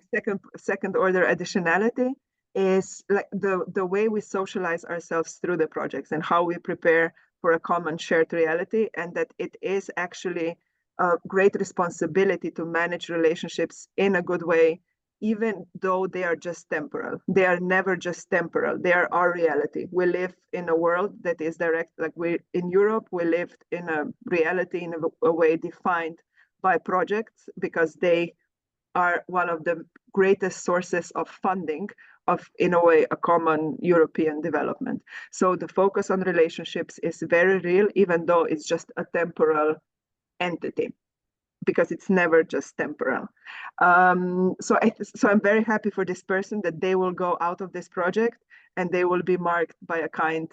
Second order additionality is like the way we socialize ourselves through the projects and how we prepare for a common shared reality, and that it is actually a great responsibility to manage relationships in a good way, even though they are just temporal. They are never just temporal. They are our reality. We live in a world that is direct, like in Europe, we lived in a reality in a way defined by projects, because they are one of the greatest sources of funding of, in a way, a common European development. So the focus on relationships is very real, even though it's just a temporal entity, because it's never just temporal. So I'm very happy for this person that they will go out of this project and they will be marked by a kind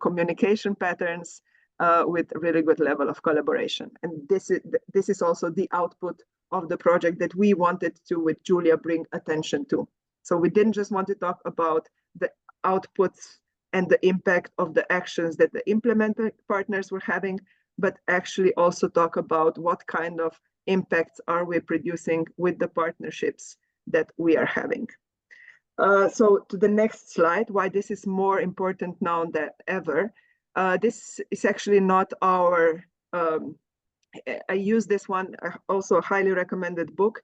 communication patterns with a really good level of collaboration. And this is also the output of the project that we wanted to, with Julia, bring attention to. So we didn't just want to talk about the outputs and the impact of the actions that the implementing partners were having, but actually also talk about what kind of impacts are we producing with the partnerships that we are having. So to the next slide, why this is more important now than ever. This is actually not our, I use this one, also a highly recommended book,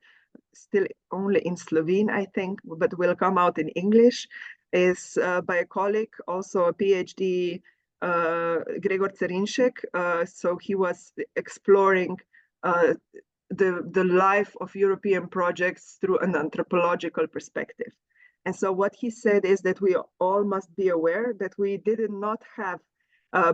still only in Slovene, I think, but will come out in English, is by a colleague, also a PhD, Gregor Cerinšek. So he was exploring the life of European projects through an anthropological perspective. And so what he said is that we all must be aware that we did not have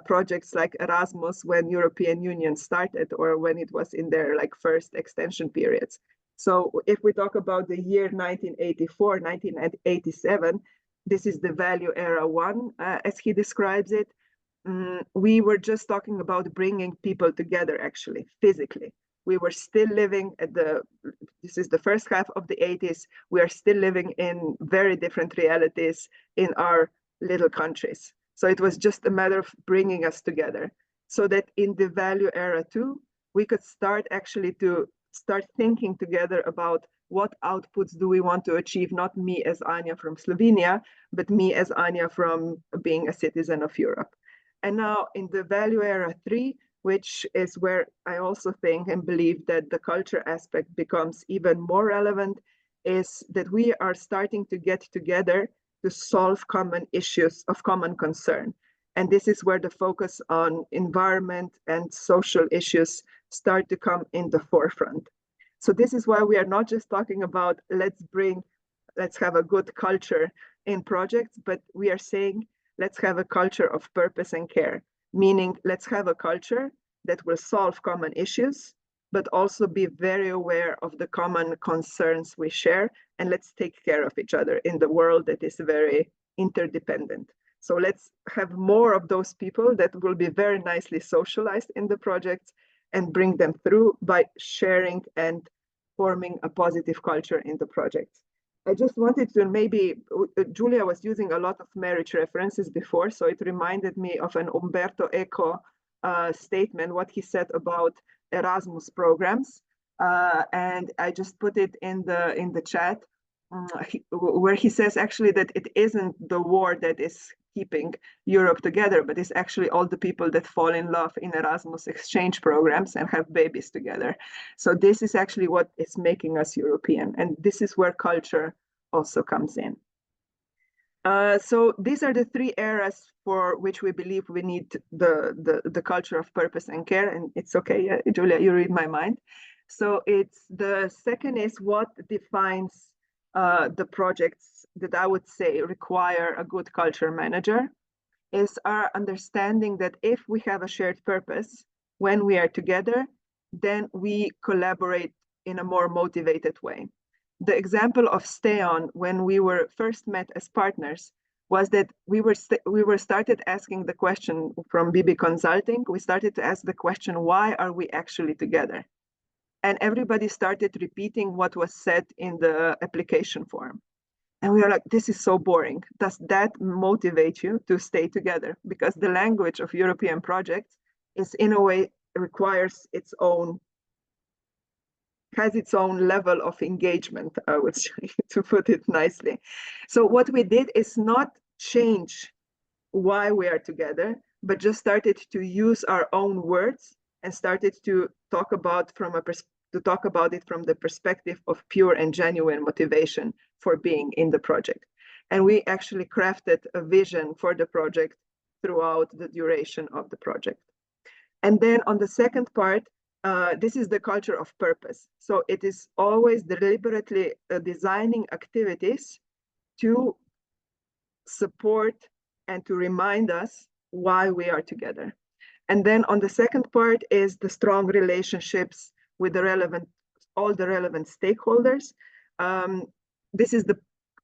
projects like Erasmus when European Union started, or when it was in their like first extension periods. So if we talk about the year 1984, 1987, this is the value era one, as he describes it. We were just talking about bringing people together, actually, physically. We were still living at this is the first half of the 80s. We are still living in very different realities in our little countries. So it was just a matter of bringing us together, so that in the value era too, we could start actually to start thinking together about what outputs do we want to achieve, not me as Anya from Slovenia, but me as Anya from being a citizen of Europe. And now in the value era 3, which is where I also think and believe that the culture aspect becomes even more relevant, is that we are starting to get together to solve common issues of common concern. And this is where the focus on environment and social issues start to come in the forefront. So this is why we are not just talking about let's have a good culture in projects, but we are saying, let's have a culture of purpose and care, meaning let's have a culture that will solve common issues, but also be very aware of the common concerns we share, and let's take care of each other in the world that is very interdependent. So let's have more of those people that will be very nicely socialized in the projects and bring them through by sharing and forming a positive culture in the projects. I just wanted to maybe, Julia was using a lot of marriage references before, so it reminded me of an Umberto Eco statement, what he said about Erasmus programs. And I just put it in the chat, where he says actually that it isn't the war that is keeping Europe together, but it's actually all the people that fall in love in Erasmus exchange programs and have babies together. So this is actually what is making us European. And this is where culture also comes in. So these are the three areas for which we believe we need the culture of purpose and care. And it's okay, Julia, you read my mind. So it's the second is what defines the projects that I would say require a good culture manager is our understanding that if we have a shared purpose, when we are together, then we collaborate in a more motivated way. The example of Stay On when we were first met as partners was that we were started asking the question from BB Consulting. We started to ask the question, why are we actually together? And everybody started repeating what was said in the application form. And we are like, this is so boring. Does that motivate you to stay together? Because the language of European projects is in a way requires its own, has its own level of engagement, I would say, to put it nicely. So what we did is not change why we are together, but just started to use our own words and started to talk about it from the perspective of pure and genuine motivation for being in the project. And we actually crafted a vision for the project throughout the duration of the project. And then on the second part, this is the culture of purpose. So it is always deliberately designing activities to support and to remind us why we are together. And then on the second part is the strong relationships with all the relevant stakeholders. This is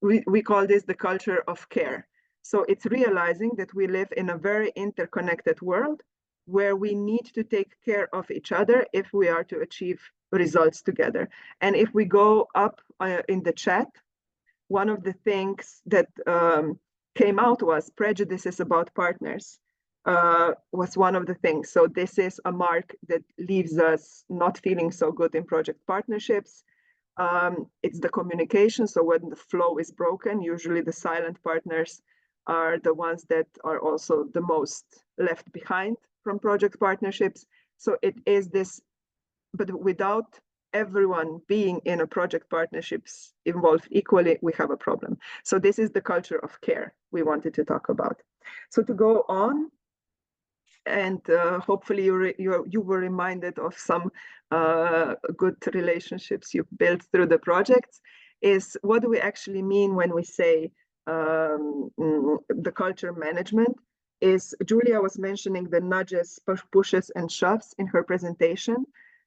we call this the culture of care. So it's realizing that we live in a very interconnected world where we need to take care of each other if we are to achieve results together. And if we go up in the chat, one of the things that came out was prejudices about partners. Was one of the things. So this is a mark that leaves us not feeling so good in project partnerships. It's the communication. So when the flow is broken, usually the silent partners are the ones that are also the most left behind from project partnerships. So it is this, but without everyone being in a project partnerships involved equally, we have a problem. So this is the culture of care we wanted to talk about. So to go on, and hopefully you were reminded of some good relationships you built through the projects, is what do we actually mean when we say the culture management is, Julia was mentioning the nudges, pushes and shoves in her presentation.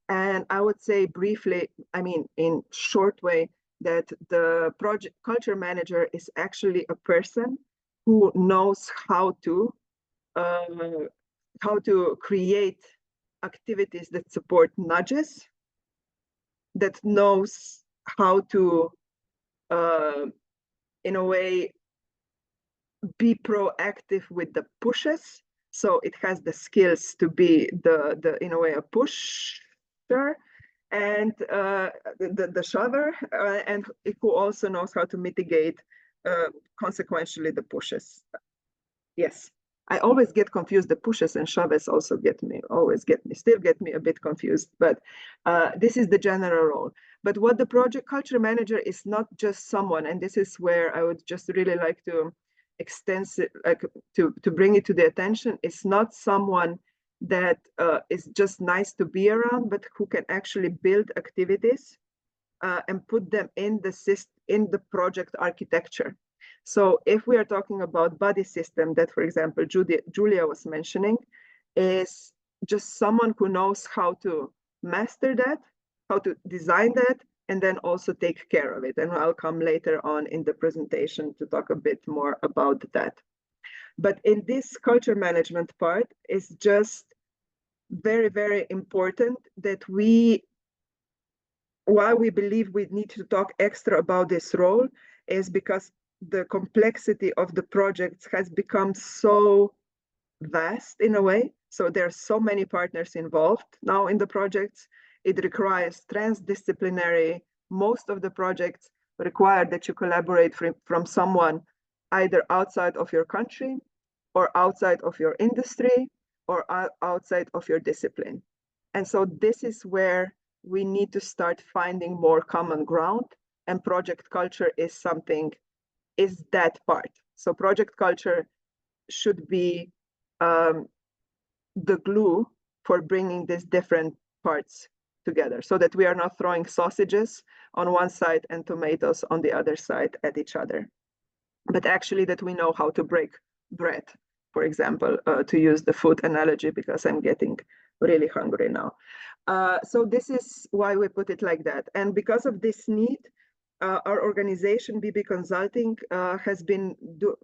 And I would say briefly, I mean, in short way, that the project culture manager is actually a person who knows how to create activities that support nudges, that knows how to, in a way, be proactive with the pushes. So it has the skills to be in a way, a pusher, and the shover, and who also knows how to mitigate consequentially the pushes. Yes. I always get confused. The pushes and shoves also still get me a bit confused, but this is the general role. But what the project culture manager is not just someone, and this is where I would just really like to to bring it to the attention, it's not someone that is just nice to be around, but who can actually build activities and put them in the project architecture. So if we are talking about body system that, for example, Julia was mentioning, is just someone who knows how to master that, how to design that, and then also take care of it. And I'll come later on in the presentation to talk a bit more about that. But in this culture management part, it's just very, very important that why we believe we need to talk extra about this role is because the complexity of the projects has become so vast in a way. So there are so many partners involved now in the projects. It requires transdisciplinary. Most of the projects require that you collaborate from someone either outside of your country or outside of your industry or outside of your discipline. And so this is where we need to start finding more common ground, and project culture is that part. So project culture should be the glue for bringing these different parts together, so that we are not throwing sausages on one side and tomatoes on the other side at each other, but actually that we know how to break bread, for example, to use the food analogy, because I'm getting really hungry now. So this is why we put it like that. And because of this need, our organization, BB Consulting, has been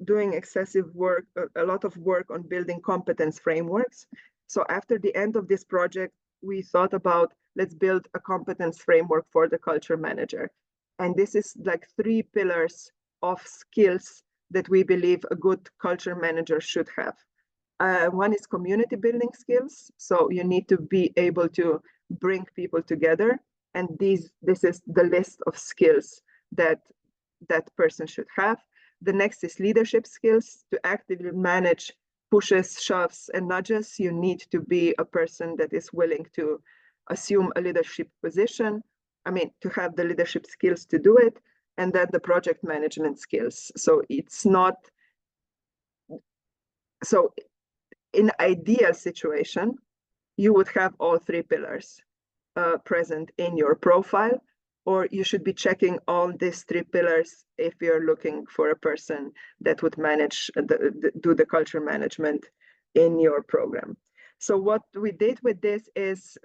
doing excessive work, a lot of work on building competence frameworks. So after the end of this project, we thought about, let's build a competence framework for the culture manager. And this is like 3 pillars of skills that we believe a good culture manager should have. One is community building skills. So you need to be able to bring people together. And this is the list of skills that that person should have. The next is leadership skills. To actively manage pushes, shoves, and nudges, you need to be a person that is willing to assume a leadership position. I mean, to have the leadership skills to do it, and then the project management skills. So it's not, so in ideal situation, you would have all 3 pillars present in your profile, or you should be checking all these 3 pillars if you're looking for a person that would manage, do the culture management in your program. So what we did with this is,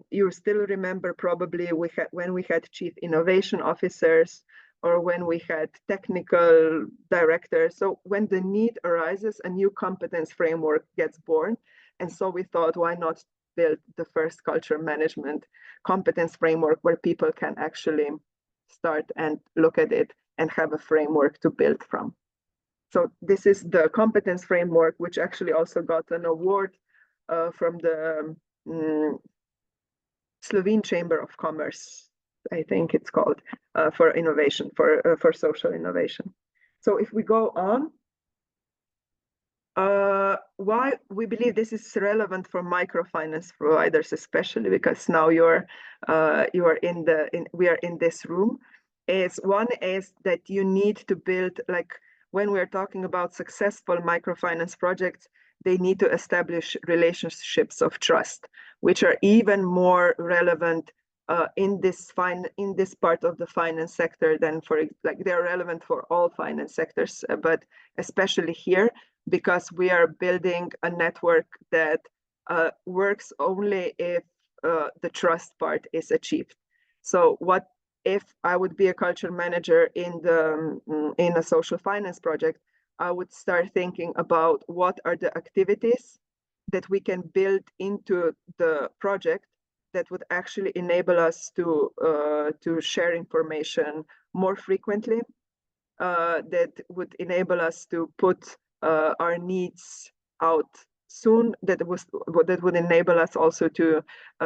you still remember probably when we had chief innovation officers, or when we had technical directors. So when the need arises, a new competence framework gets born. And so we thought, why not build the first culture management competence framework where people can actually start and look at it and have a framework to build from. So this is the competence framework, which actually also got an award from the Slovene Chamber of Commerce, I think it's called, for innovation, for social innovation. So if we go on, why we believe this is relevant for microfinance providers, especially because now we are in this room, is one is that you need to build, like when we're talking about successful microfinance projects, they need to establish relationships of trust, which are even more relevant in this part of the finance sector than for, like, they're relevant for all finance sectors, but especially here, because we are building a network that works only if the trust part is achieved. So what if I would be a culture manager in a social finance project? I would start thinking about what are the activities that we can build into the project that would actually enable us to share information more frequently, that would enable us to put our needs out soon, that would enable us also to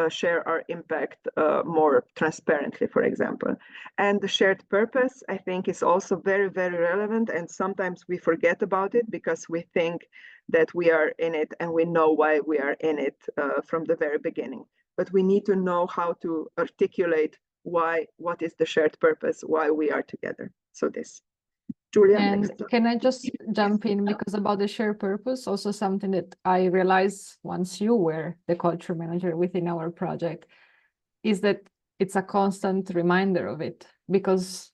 share our impact more transparently, for example. And the shared purpose, I think, is also very, very relevant. And sometimes we forget about it because we think that we are in it and we know why we are in it from the very beginning. But we need to know how to articulate what is the shared purpose, why we are together. So this. Julia, and next. can I just jump in, because about the shared purpose, also something that I realized once you were the culture manager within our project, is that it's a constant reminder of it, because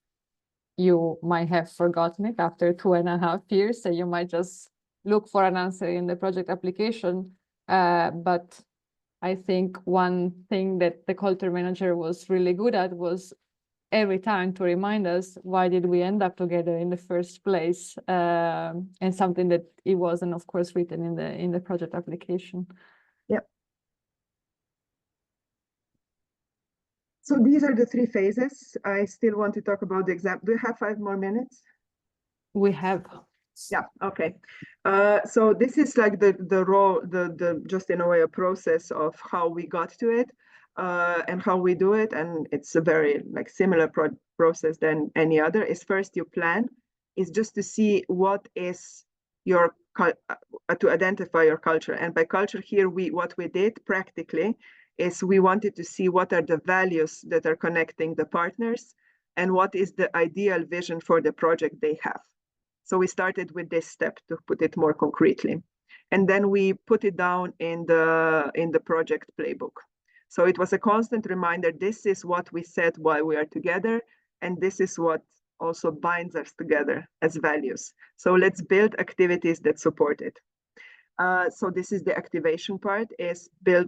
you might have forgotten it after 2.5 years, and you might just look for an answer in the project application. But I think one thing that the culture manager was really good at was every time to remind us, why did we end up together in the first place? And something that it wasn't, of course, written in the project application. Yep. So these are the 3 phases. I still want to talk about the exam. Do you have 5 more minutes? We have. Yeah, okay. So this is like the just in a way a process of how we got to it and how we do it. And it's a very like similar process than any other. Is first you plan, is just to see what is your, to identify your culture. And by culture here, what we did practically is we wanted to see what are the values that are connecting the partners and what is the ideal vision for the project they have. So we started with this step to put it more concretely. And then we put it down in the project playbook. So it was a constant reminder, this is what we said while we are together, and this is what also binds us together as values. So let's build activities that support it. So this is the activation part, is build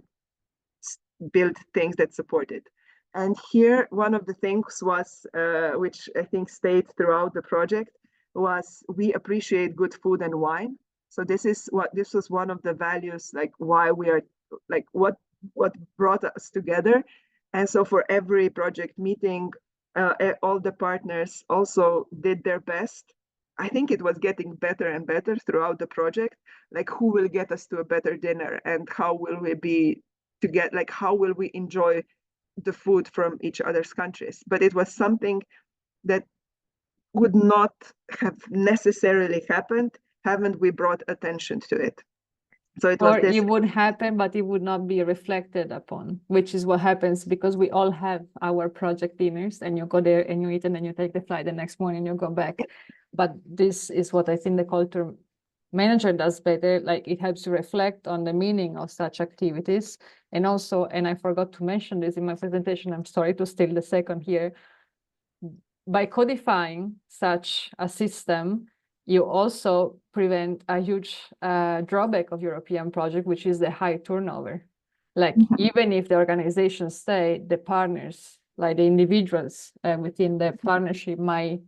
things that support it. And here, one of the things was, which I think stayed throughout the project, was we appreciate good food and wine. So this was one of the values, like why we are, like what brought us together. And so for every project meeting, all the partners also did their best. I think it was getting better and better throughout the project, like who will get us to a better dinner and how will we be to get, like how will we enjoy the food from each other's countries. But it was something that would not have necessarily happened haven't we brought attention to it. So it was Or this. it would happen, but it would not be reflected upon, which is what happens because we all have our project dinners and you go there and you eat and then you take the flight the next morning, you go back. But this is what I think the culture manager does better. Like it helps you reflect on the meaning of such activities. And also, and I forgot to mention this in my presentation, I'm sorry to steal the second here. By codifying such a system, you also prevent a huge drawback of European project, which is the high turnover. Like even if the organizations stay, the partners, like the individuals within the partnership might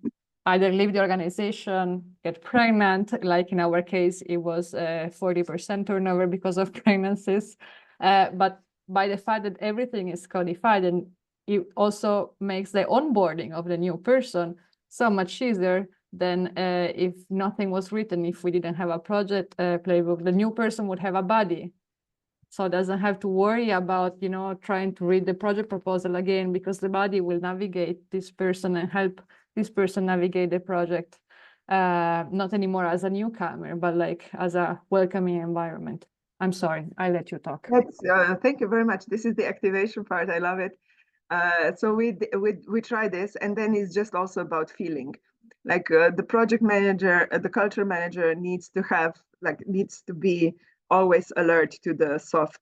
either leave the organization, get pregnant, like in our case, it was 40% turnover because of pregnancies. But by the fact that everything is codified, and it also makes the onboarding of the new person so much easier than if nothing was written, if we didn't have a project playbook, the new person would have a buddy. So doesn't have to worry about, you know, trying to read the project proposal again, because the buddy will navigate this person and help this person navigate the project, not anymore as a newcomer, but like as a welcoming environment. I'm sorry, I let you talk. Thank you very much. This is the activation part. I love it. So we try this, and then it's just also about feeling. Like the project manager, the culture manager needs to be always alert to the soft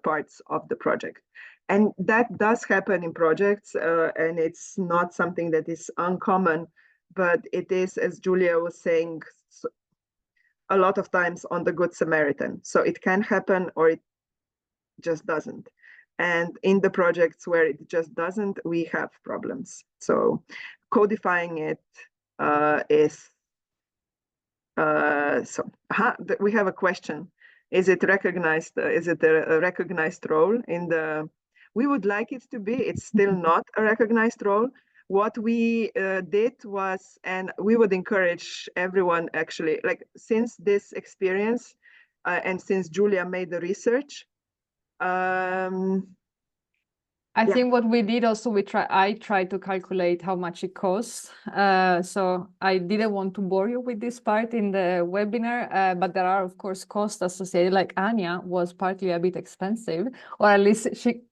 parts of the project. And that does happen in projects, and it's not something that is uncommon, but it is, as Julia was saying, a lot of times on the Good Samaritan. So it can happen or it just doesn't. And in the projects where it just doesn't, we have problems. So codifying it is, we have a question. Is it recognized? Is it a recognized role in the? We would like it to be. It's still not a recognized role. What we did was, and we would encourage everyone actually, like since this experience and since Julia made the research. I think what we did also, I tried to calculate how much it costs. So I didn't want to bore you with this part in the webinar, but there are of course costs associated, like Anya was partly a bit expensive, or at least she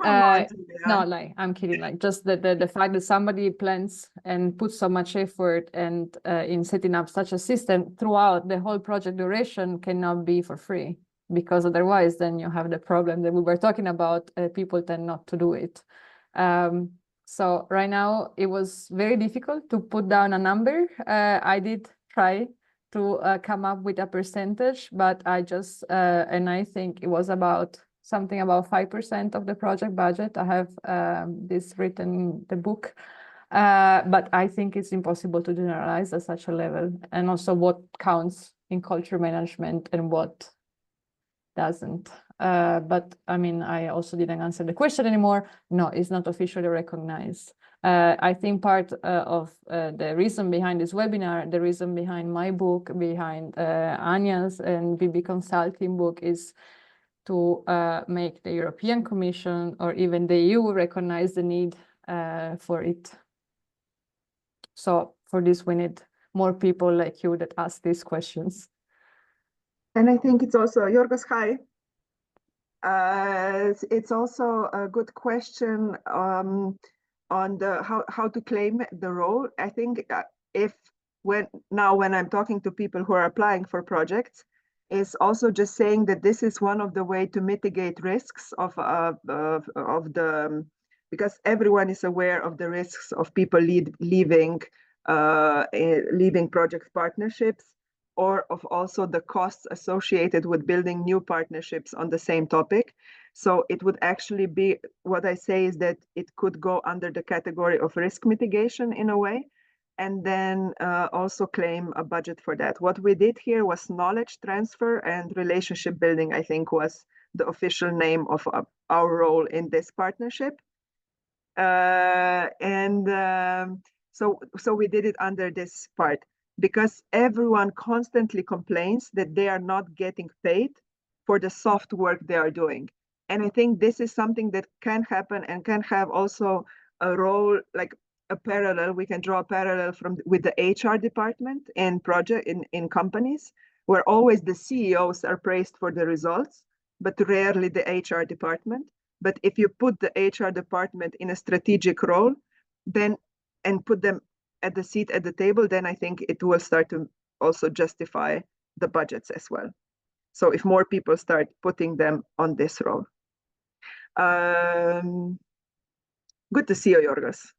no, like I'm kidding, like just the fact that somebody plans and puts so much effort and in setting up such a system throughout the whole project duration cannot be for free. Because otherwise then you have the problem that we were talking about, people tend not to do it. So right now it was very difficult to put down a number. I did try to come up with a percentage, but I just, and I think it was about something about 5% of the project budget. I have this written in the book, but I think it's impossible to generalize at such a level. And also what counts in culture management and what doesn't. But I mean, I also didn't answer the question anymore. No, it's not officially recognized. I think part of the reason behind this webinar, the reason behind my book, behind Anya's and BB Consulting book is to make the European Commission or even the EU recognize the need for it. So for this, we need more people like you that ask these questions. And I think it's also, Yorgos, hi. It's also a good question on the how to claim the role. I think if when I'm talking to people who are applying for projects, is also just saying that this is one of the way to mitigate risks of the because everyone is aware of the risks of people leaving project partnerships, or of also the costs associated with building new partnerships on the same topic. So it would actually be, what I say is that it could go under the category of risk mitigation in a way, and then also claim a budget for that. What we did here was knowledge transfer and relationship building, I think was the official name of our role in this partnership. So we did it under this part, because everyone constantly complains that they are not getting paid for the soft work they are doing. And I think this is something that can happen and can have also a role, like a parallel. We can draw a parallel with the HR department in in companies, where always the CEOs are praised for the results, but rarely the HR department. But if you put the HR department in a strategic role, then and put them at the seat at the table, then I think it will start to also justify the budgets as well. So if more people start putting them on this role. Good to see you, Jorgos.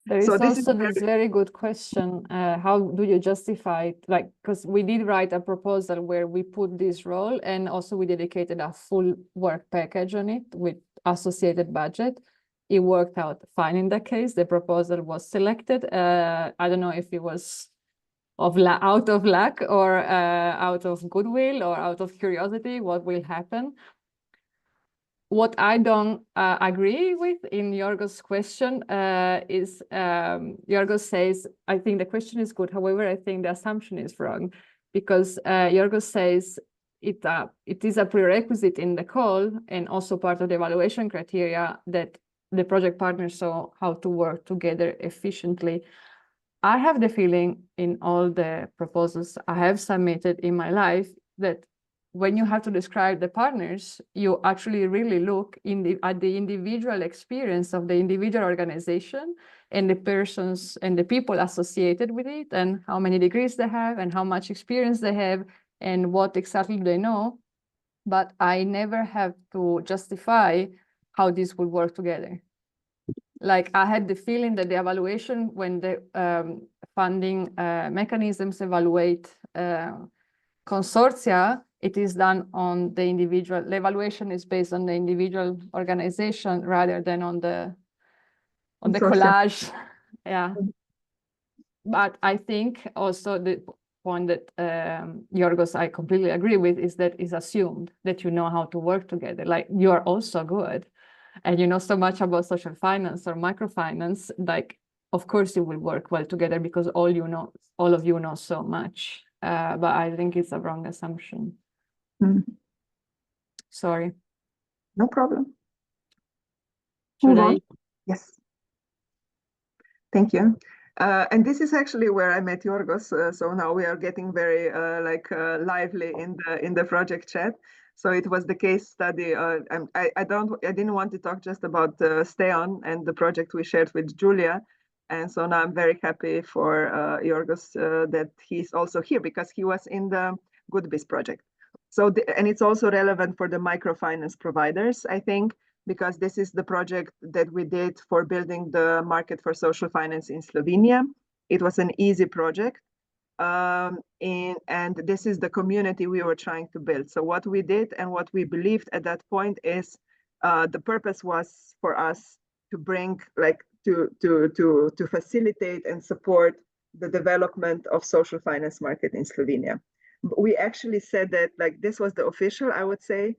There is So this also is this very good question. How do you justify it? Like, because we did write a proposal where we put this role, and also we dedicated a full work package on it with associated budget. It worked out fine in that case. The proposal was selected. I don't know if it was out of luck or out of goodwill or out of curiosity, what will happen. What I don't agree with in Jorgos' question is Jorgos says, I think the question is good. However, I think the assumption is wrong, because Jorgos says it is a prerequisite in the call and also part of the evaluation criteria that the project partners know how to work together efficiently. I have the feeling in all the proposals I have submitted in my life that when you have to describe the partners, you actually really look at the individual experience of the individual organization and the persons and the people associated with it, and how many degrees they have and how much experience they have and what exactly they know. But I never have to justify how this will work together. Like, I had the feeling that the evaluation, when the funding mechanisms evaluate consortia, it is done on the individual. The evaluation is based on the individual organization rather than on the collage. Yeah. But I think also the point that Jorgos, I completely agree with, is that it's assumed that you know how to work together. Like, you are also good and you know so much about social finance or microfinance, like, of course you will work well together because all of you know so much. But I think it's a wrong assumption. Sorry. No problem. Should I? Yes. Thank you. And this is actually where I met Jorgos. So now we are getting very lively in the project chat. So it was the case study. I didn't want to talk just about Steon and the project we shared with Julia. And so now I'm very happy for Jorgos that he's also here, because he was in the GoodBiz project. So and it's also relevant for the microfinance providers, I think, because this is the project that we did for building the market for social finance in Slovenia. It was an easy project. And this is the community we were trying to build. So what we did and what we believed at that point is the purpose was for us to bring, to facilitate and support the development of social finance market in Slovenia. We actually said that, like, this was the official, I would say,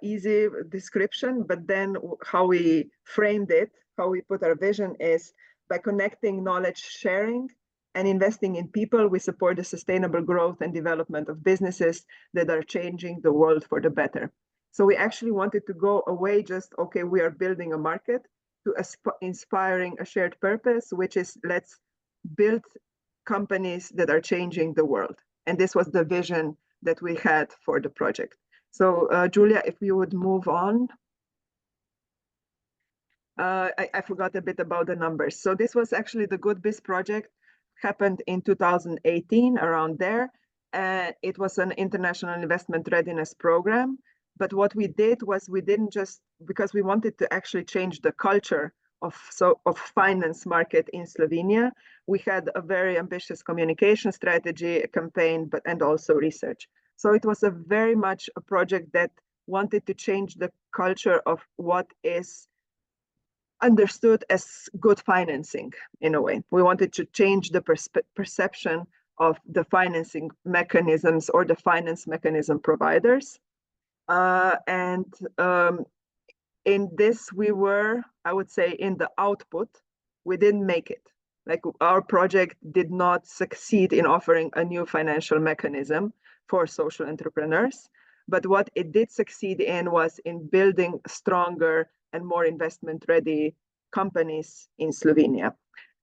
easy description, but then how we framed it, how we put our vision, is by connecting knowledge sharing and investing in people, we support the sustainable growth and development of businesses that are changing the world for the better. So we actually wanted to go away just, okay, we are building a market, to inspiring a shared purpose, which is, let's build companies that are changing the world. And this was the vision that we had for the project. So Julia, if you would move on. I forgot a bit about the numbers. So this was actually the GoodBiz project. happened in 2018, around there. It was an international investment readiness program. But what we did was we didn't just, because we wanted to actually change the culture of finance market in Slovenia, we had a very ambitious communication strategy, a campaign, and also research. So it was a very much a project that wanted to change the culture of what is understood as good financing in a way. We wanted to change the perception of the financing mechanisms or the finance mechanism providers. In this, we were, I would say, in the output, we didn't make it. Like our project did not succeed in offering a new financial mechanism for social entrepreneurs. But what it did succeed in was in building stronger and more investment-ready companies in Slovenia.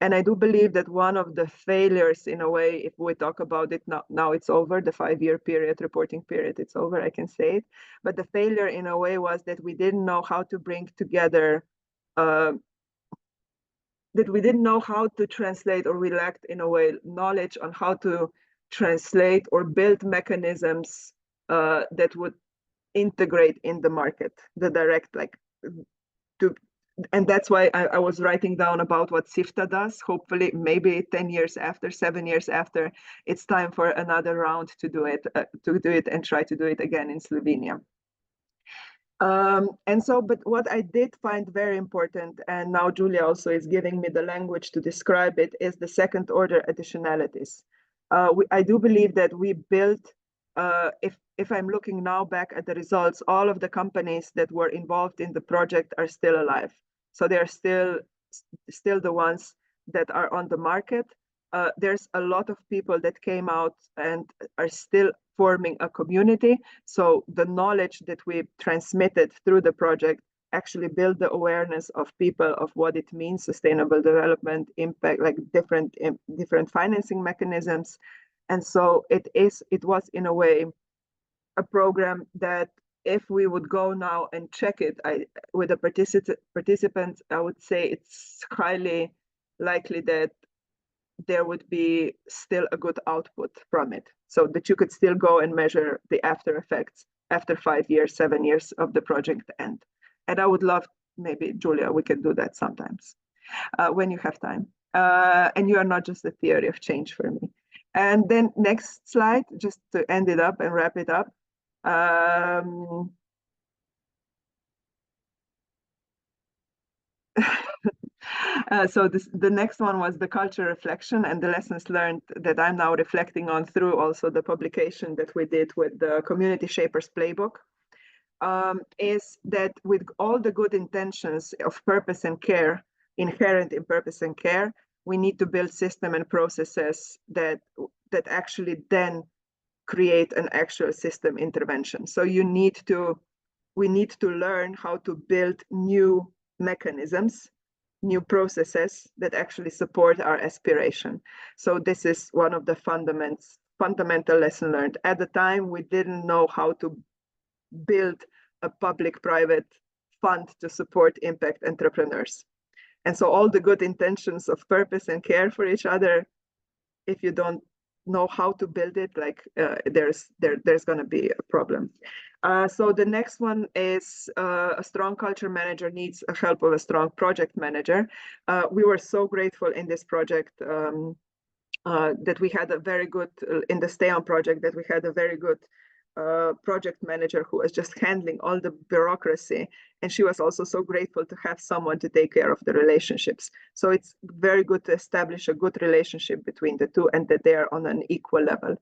And I do believe that one of the failures, in a way, if we talk about it now it's over, the 5-year period, reporting period, it's over, I can say it. But the failure, in a way, was that we didn't know how to bring together, that we didn't know how to translate, or we lacked, in a way, knowledge on how to translate or build mechanisms that would integrate in the market, the direct, and that's why I was writing down about what SIFTA does. Hopefully, maybe 10 years after, 7 years after, it's time for another round to do it and try to do it again in Slovenia. But what I did find very important, and now Julia also is giving me the language to describe it, is the second order additionalities. I do believe that we built, if I'm looking now back at the results, all of the companies that were involved in the project are still alive. So they're still the ones that are on the market. There's a lot of people that came out and are still forming a community. So the knowledge that we transmitted through the project actually build the awareness of people of what it means, sustainable development, impact, like different financing mechanisms. And so it was in a way a program that if we would go now and check it with the participants, I would say it's highly likely that there would be still a good output from it, so that you could still go and measure the after effects after 5 years, 7 years of the project end. And I would love, maybe Julia, we can do that sometimes when you have time. And you are not just a theory of change for me. And then next slide, just to end it up and wrap it up. So the next one was the culture reflection and the lessons learned that I'm now reflecting on through also the publication that we did with the Community Shapers Playbook, is that with all the good intentions of purpose and care inherent in purpose and care, we need to build system and processes that actually then create an actual system intervention. So we need to learn how to build new mechanisms, new processes that actually support our aspiration. So this is one of the fundamental lesson learned. At the time, we didn't know how to build a public-private fund to support impact entrepreneurs. And so all the good intentions of purpose and care for each other, if you don't know how to build it, there's going to be a problem. So the next one is a strong culture manager needs the help of a strong project manager. We were so grateful in this project that we had a very good, in the Stay On project, that we had a very good project manager who was just handling all the bureaucracy. And she was also so grateful to have someone to take care of the relationships. So it's very good to establish a good relationship between the two and that they are on an equal level.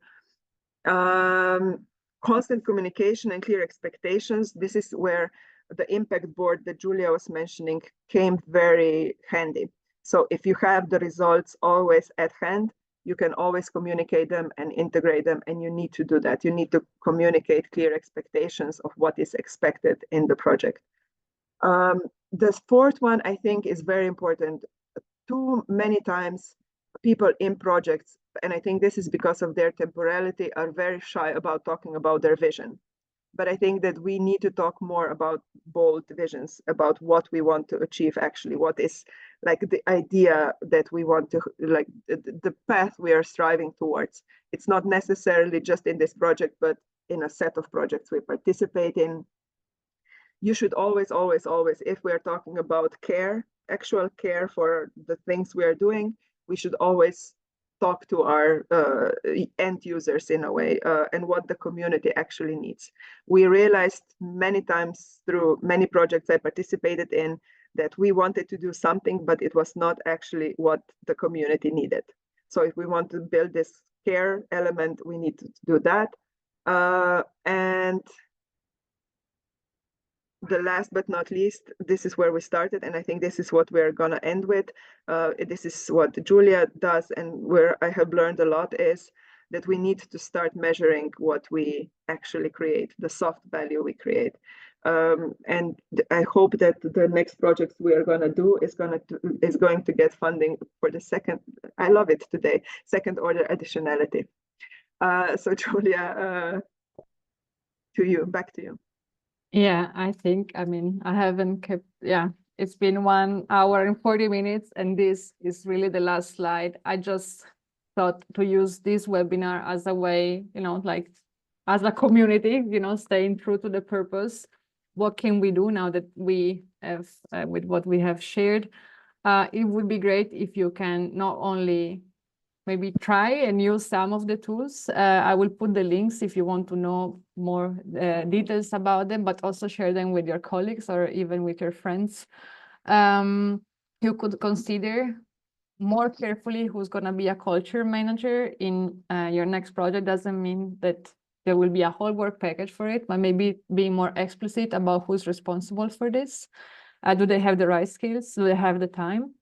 Constant communication and clear expectations. This is where the impact board that Julia was mentioning came very handy. So if you have the results always at hand, you can always communicate them and integrate them, and you need to do that. You need to communicate clear expectations of what is expected in the project. The fourth one, I think, is very important. Too many times, people in projects, and I think this is because of their temporality, are very shy about talking about their vision. but I think that we need to talk more about bold visions, about what we want to achieve actually, what is like the idea that we want to, like the path we are striving towards. It's not necessarily just in this project, but in a set of projects we participate in. You should always, if we're talking about care, actual care for the things we are doing, we should always talk to our end users in a way, and what the community actually needs. We realized many times through many projects I participated in that we wanted to do something, but it was not actually what the community needed. So if we want to build this care element, we need to do that. And the last but not least, this is where we started, and I think this is what we're gonna end with. This is what Julia does, and where I have learned a lot is that we need to start measuring what we actually create, the soft value we create. And I hope that the next project we are gonna do is going to get funding for the second, I love it today, second order additionality. So Julia, back to you. Yeah, I think, I mean, I haven't kept, yeah, it's been 1 hour and 40 minutes, and this is really the last slide. I just thought to use this webinar as a way, you know, like as a community, you know, staying true to the purpose. What can we do now that we have, with what we have shared? It would be great if you can not only maybe try and use some of the tools. I will put the links if you want to know more details about them, but also share them with your colleagues or even with your friends. You could consider more carefully who's going to be a culture manager in your next project. Doesn't mean that there will be a whole work package for it, but maybe being more explicit about who's responsible for this. Do they have the right skills? Do they have the time?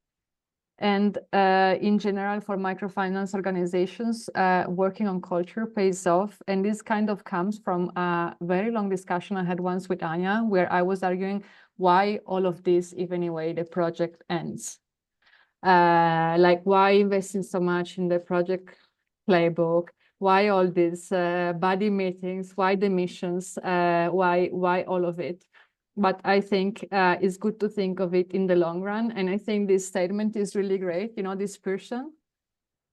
And in general, for microfinance organizations, working on culture pays off. And this kind of comes from a very long discussion I had once with Anya, where I was arguing why all of this, if anyway, the project ends. Like why investing so much in the project playbook? Why all these buddy meetings? Why the missions? Why all of it? But I think it's good to think of it in the long run. And I think this statement is really great. You know, this person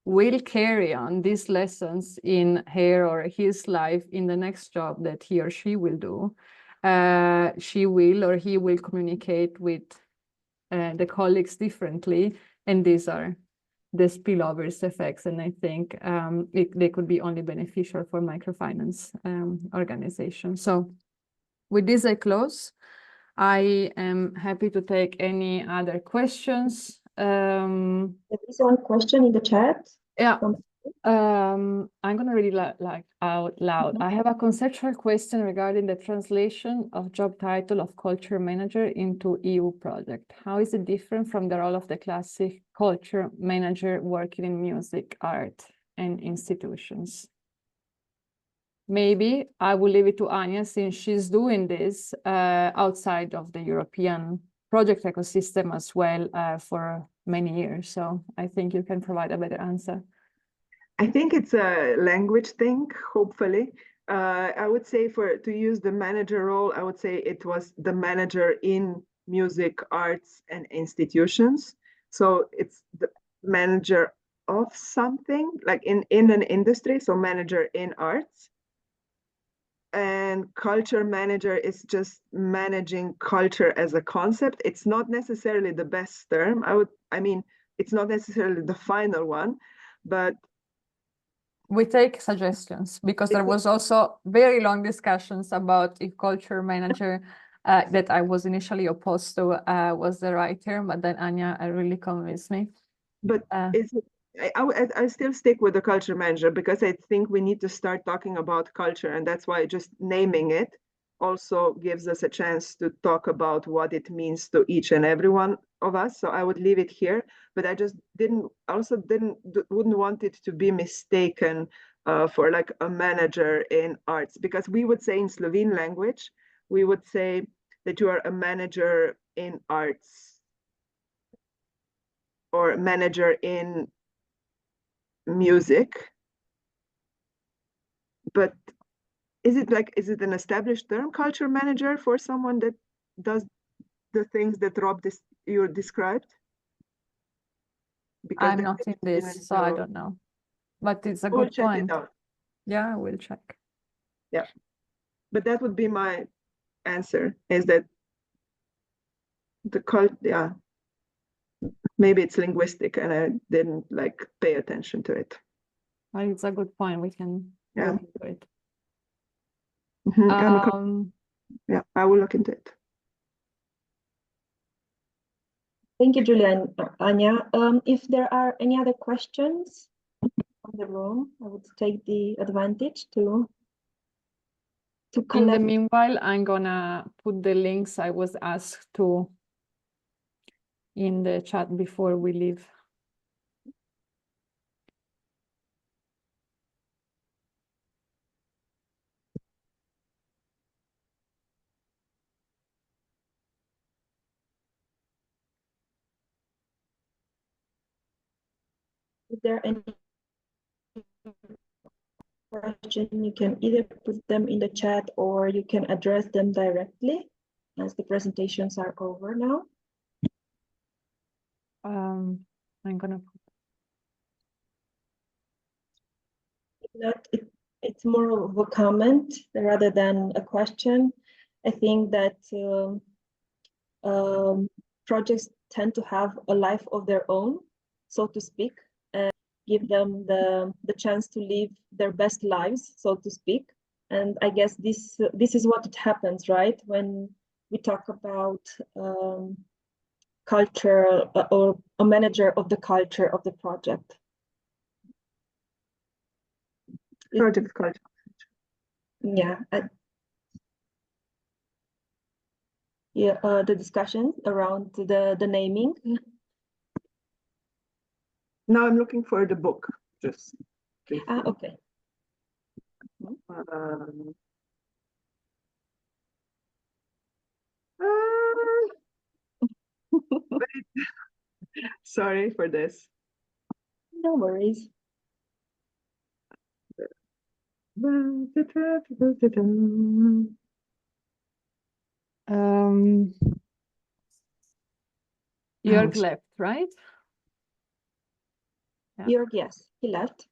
will carry on these lessons in her or his life in the next job that he or she will do. She will or he will communicate with the colleagues differently. And these are the spillovers effects. And I think they could be only beneficial for microfinance organizations. So with this, I close. I am happy to take any other questions. There is one question in the chat. Yeah, I'm going to read it like out loud. I have a conceptual question regarding the translation of job title of culture manager into EU project. How is it different from the role of the classic culture manager working in music, art, and institutions? Maybe I will leave it to Anya, since she's doing this outside of the European project ecosystem as well for many years. So I think you can provide a better answer. I think it's a language thing, hopefully. I would say to use the manager role, I would say it was the manager in music, arts, and institutions. So it's the manager of something, like in an industry, so manager in arts. And culture manager is just managing culture as a concept. It's not necessarily the best term. I mean, it's not necessarily the final one, but we take suggestions, because there was also very long discussions about if culture manager that I was initially opposed to was the right term, but then Anya really convinced me. But I still stick with the culture manager, because I think we need to start talking about culture, and that's why just naming it also gives us a chance to talk about what it means to each and every one of us. So I would leave it here, but I just wouldn't want it to be mistaken for like a manager in arts, because we would say in Slovene language, we would say that you are a manager in arts or manager in music, but is it an established term, culture manager, for someone that does the things that Rob you described? Because I'm that not in didn't this, so I know. don't know. But it's a We'll good check point. it out. Yeah, we'll check. But that would be my answer, is that yeah, maybe it's linguistic and I didn't like pay attention to it. Well, it's a good point. We can Yeah. look into it. Mhm, yeah, I will look into it. Thank you, Julia and Anya. If there are any other questions from the room, I would take the advantage to In the collect. meanwhile, I'm gonna put the links I was asked to in the chat before we leave. If there are any questions, you can either put them in the chat or you can address them directly as the presentations are over now. I'm gonna If not, it's more of a comment rather than a question. I think that projects tend to have a life of their own, so to speak, and give them the chance to live their best lives, so to speak. And I guess this is what happens, right? When we talk about culture or a manager of the culture of the project. Project culture. Yeah. The discussion around the naming. Now I'm looking for the book. Just. Okay. Um, sorry for this. No worries. Jörg left, right? Yeah. Jörg, yes, he left.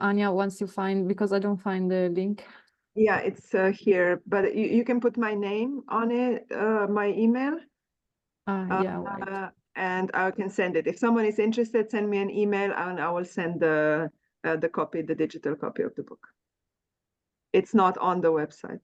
Anya, once you find, because I don't find the link. Yeah, it's here, but you can put my name on it, my email. Yeah, right. And I can send it. If someone is interested, send me an email and I will send the copy, the digital copy of the book. It's not on the website.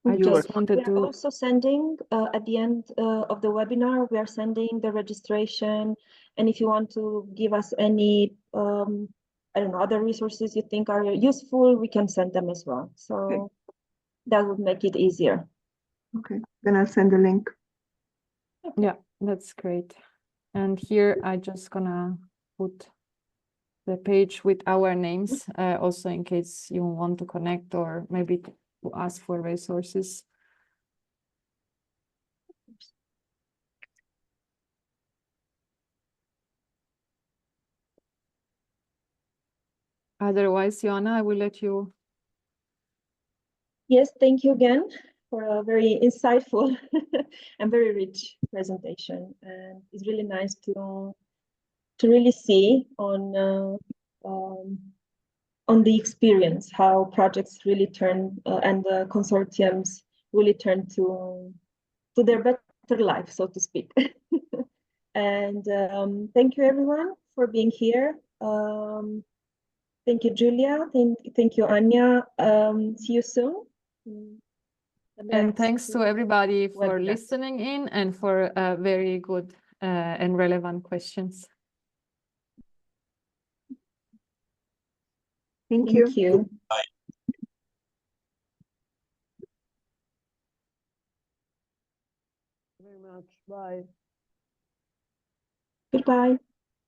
I just wanted We are to. also sending at the end of the webinar, we are sending the registration. And if you want to give us any, I don't know, other resources you think are useful, we can send them as well. So Okay. that would make it easier. Okay, then I'll send the link. Yeah, that's great. And here I just gonna put the page with our names, also in case you want to connect or maybe to ask for resources. Otherwise, Joanna, I will let you. Yes, thank you again for a very insightful and very rich presentation. And it's really nice to really see on the experience how projects really turn and the consortiums really turn to their better life, so to speak. And thank you everyone for being here. Thank you, Julia. Thank you, Anya. See you soon. And thanks to everybody for webinar. listening in and for very good and relevant questions. Thank you. Thank you. Very much. Bye. Goodbye.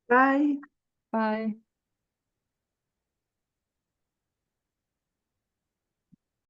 Bye. Bye.